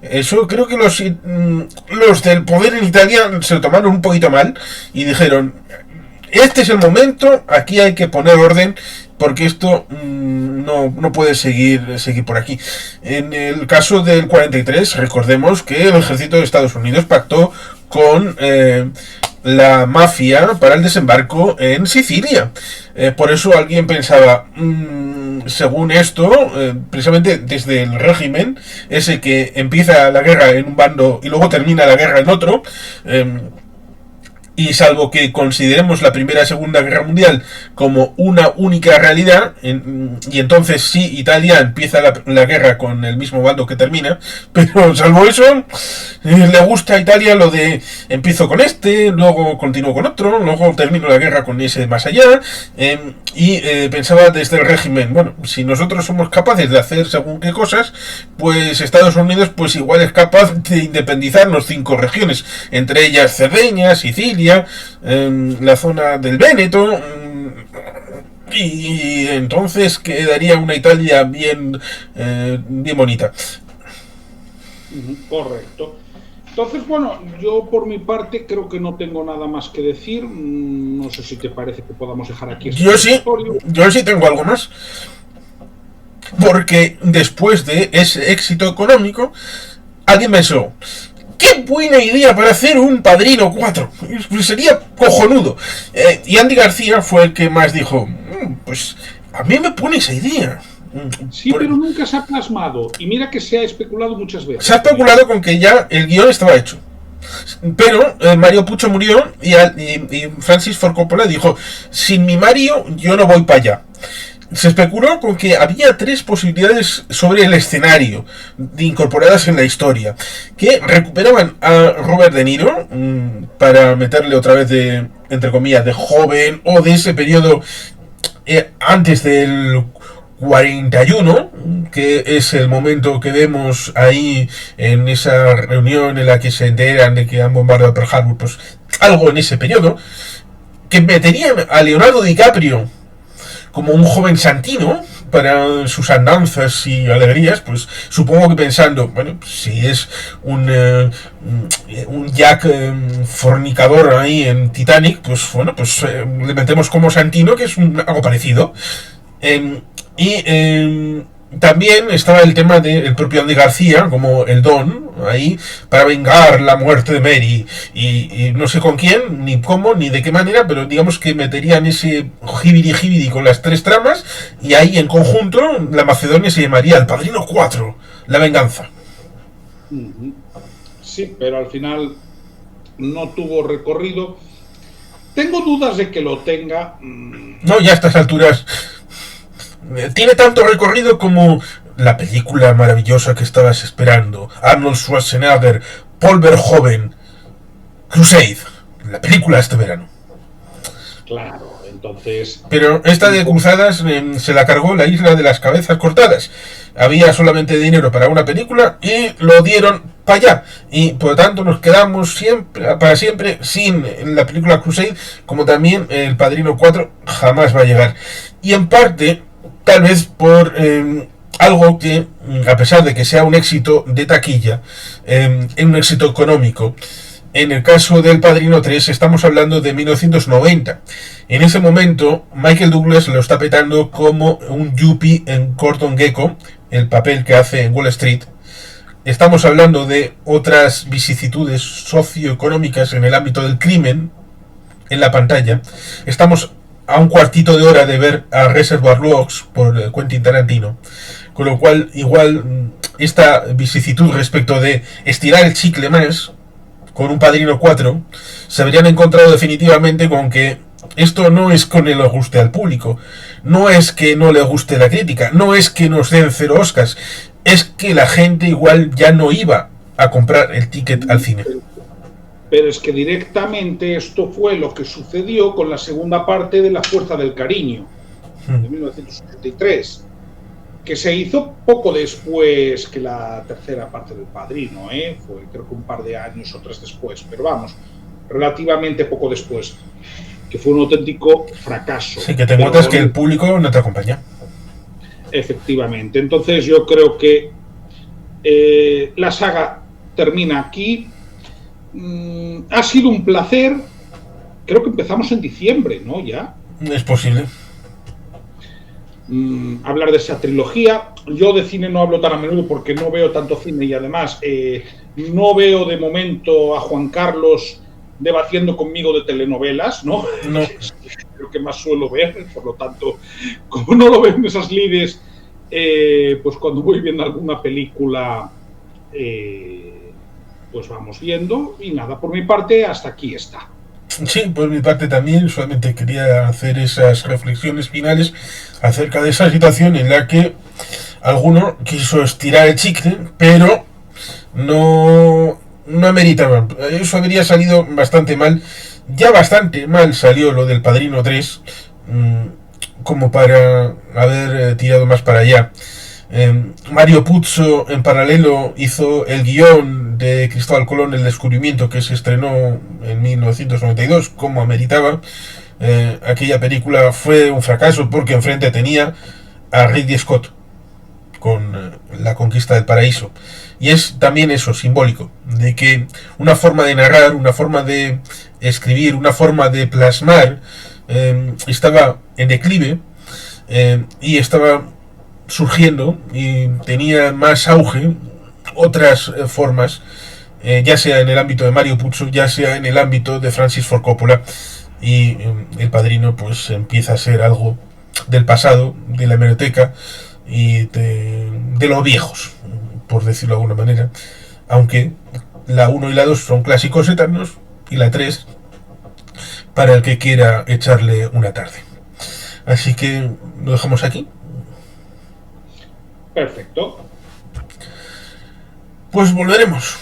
eso creo que los del poder en Italia se lo tomaron un poquito mal y dijeron: este es el momento, aquí hay que poner orden, porque esto no puede seguir por aquí. En el caso del 43, recordemos que el ejército de Estados Unidos pactó con la mafia para el desembarco en Sicilia. Por eso alguien pensaba, según esto, precisamente desde el régimen, ese que empieza la guerra en un bando y luego termina la guerra en otro, y salvo que consideremos la Primera y Segunda Guerra Mundial como una única realidad, y entonces sí, Italia empieza la guerra con el mismo bando que termina, pero salvo eso, le gusta a Italia lo de empiezo con este, luego continúo con otro, luego termino la guerra con ese más allá, y pensaba desde el régimen, bueno, si nosotros somos capaces de hacer según qué cosas, pues Estados Unidos pues igual es capaz de independizarnos 5 regiones, entre ellas Cerdeña, Sicilia, la zona del Véneto, y entonces quedaría una Italia bien bonita. Correcto. Entonces, bueno, yo por mi parte creo que no tengo nada más que decir. No sé si te parece que podamos dejar aquí este yo sí tengo algo más. Porque después de ese éxito económico, alguien pensó: ¡qué buena idea para hacer un Padrino 4! Sería cojonudo. Y Andy García fue el que más dijo: pues a mí me pone esa idea. Sí, pero nunca se ha plasmado. Y mira que se ha especulado muchas veces. Se ha especulado con que ya el guión estaba hecho. Pero Mario Puzo murió y Francis Ford Coppola dijo: sin mi Mario yo no voy para allá. Se especuló con que había 3 posibilidades sobre el escenario incorporadas en la historia, que recuperaban a Robert De Niro para meterle otra vez de, entre comillas, de joven, o de ese periodo antes del 41, que es el momento que vemos ahí en esa reunión en la que se enteran de que han bombardeado Pearl Harbor, pues algo en ese periodo, que meterían a Leonardo DiCaprio como un joven Santino para sus andanzas y alegrías, pues supongo que pensando, bueno, si es un Jack fornicador ahí en Titanic, pues bueno, pues le metemos como Santino, que es algo parecido. También estaba el tema del propio Andy García como el Don ahí para vengar la muerte de Mary y no sé con quién, ni cómo, ni de qué manera, pero digamos que meterían ese jibiri con las tres tramas y ahí en conjunto la Macedonia se llamaría El Padrino 4, La Venganza. Sí, pero al final no tuvo recorrido. Tengo dudas de que lo tenga. No, ya a estas alturas tiene tanto recorrido como la película maravillosa que estabas esperando, Arnold Schwarzenegger, Paul Verhoeven, Crusade, la película de este verano. Claro, entonces... Pero esta de Cruzadas se la cargó La Isla de las Cabezas Cortadas. Había solamente dinero para una película y lo dieron para allá. Y por lo tanto nos quedamos para siempre sin la película Crusade, como también El Padrino 4 jamás va a llegar. Y en parte, tal vez por algo que, a pesar de que sea un éxito de taquilla, es un éxito económico. En el caso del Padrino 3 estamos hablando de 1990. En ese momento Michael Douglas lo está petando como un yuppie en Gordon Gekko, el papel que hace en Wall Street. Estamos hablando de otras vicisitudes socioeconómicas en el ámbito del crimen en la pantalla. Estamos a un cuartito de hora de ver a Reservoir Dogs por Quentin Tarantino, con lo cual igual esta vicisitud respecto de estirar el chicle más con un Padrino 4 se habrían encontrado definitivamente con que esto no es que no le guste al público, no es que no le guste la crítica, no es que nos den 0 Oscars, es que la gente igual ya no iba a comprar el ticket al cine. Pero es que directamente esto fue lo que sucedió con la segunda parte de La Fuerza del Cariño, de 1983, que se hizo poco después que la tercera parte del Padrino, fue creo que un par de años o 3 después, pero vamos, relativamente poco después, que fue un auténtico fracaso. Sí, que te notas que el público no te acompaña. Efectivamente, entonces yo creo que la saga termina aquí. Ha sido un placer. Creo que empezamos en diciembre, ¿no? Ya. Es posible. Hablar de esa trilogía. Yo de cine no hablo tan a menudo porque no veo tanto cine y además no veo de momento a Juan Carlos debatiendo conmigo de telenovelas, ¿no? No. Es lo que más suelo ver, por lo tanto, como no lo veo en esas lides, pues cuando voy viendo alguna película, pues vamos viendo. Y nada, por mi parte, hasta aquí está. Sí, por mi parte también, solamente quería hacer esas reflexiones finales acerca de esa situación en la que alguno quiso estirar el chicle, pero no ameritaban. Eso habría salido bastante mal. Ya bastante mal salió lo del Padrino 3, como para haber tirado más para allá. Mario Puzo en paralelo hizo el guión de Cristóbal Colón, El Descubrimiento, que se estrenó en 1992 como ameritaba. Aquella película fue un fracaso porque enfrente tenía a Ridley Scott con La Conquista del Paraíso, y es también eso, simbólico, de que una forma de narrar, una forma de escribir, una forma de plasmar estaba en declive, y estaba surgiendo y tenía más auge otras formas, ya sea en el ámbito de Mario Puzo, ya sea en el ámbito de Francis Ford Coppola, y El Padrino pues empieza a ser algo del pasado, de la hemeroteca y de los viejos, por decirlo de alguna manera, aunque la 1 y la 2 son clásicos eternos y la 3 para el que quiera echarle una tarde. Así que lo dejamos aquí. Perfecto. Pues volveremos.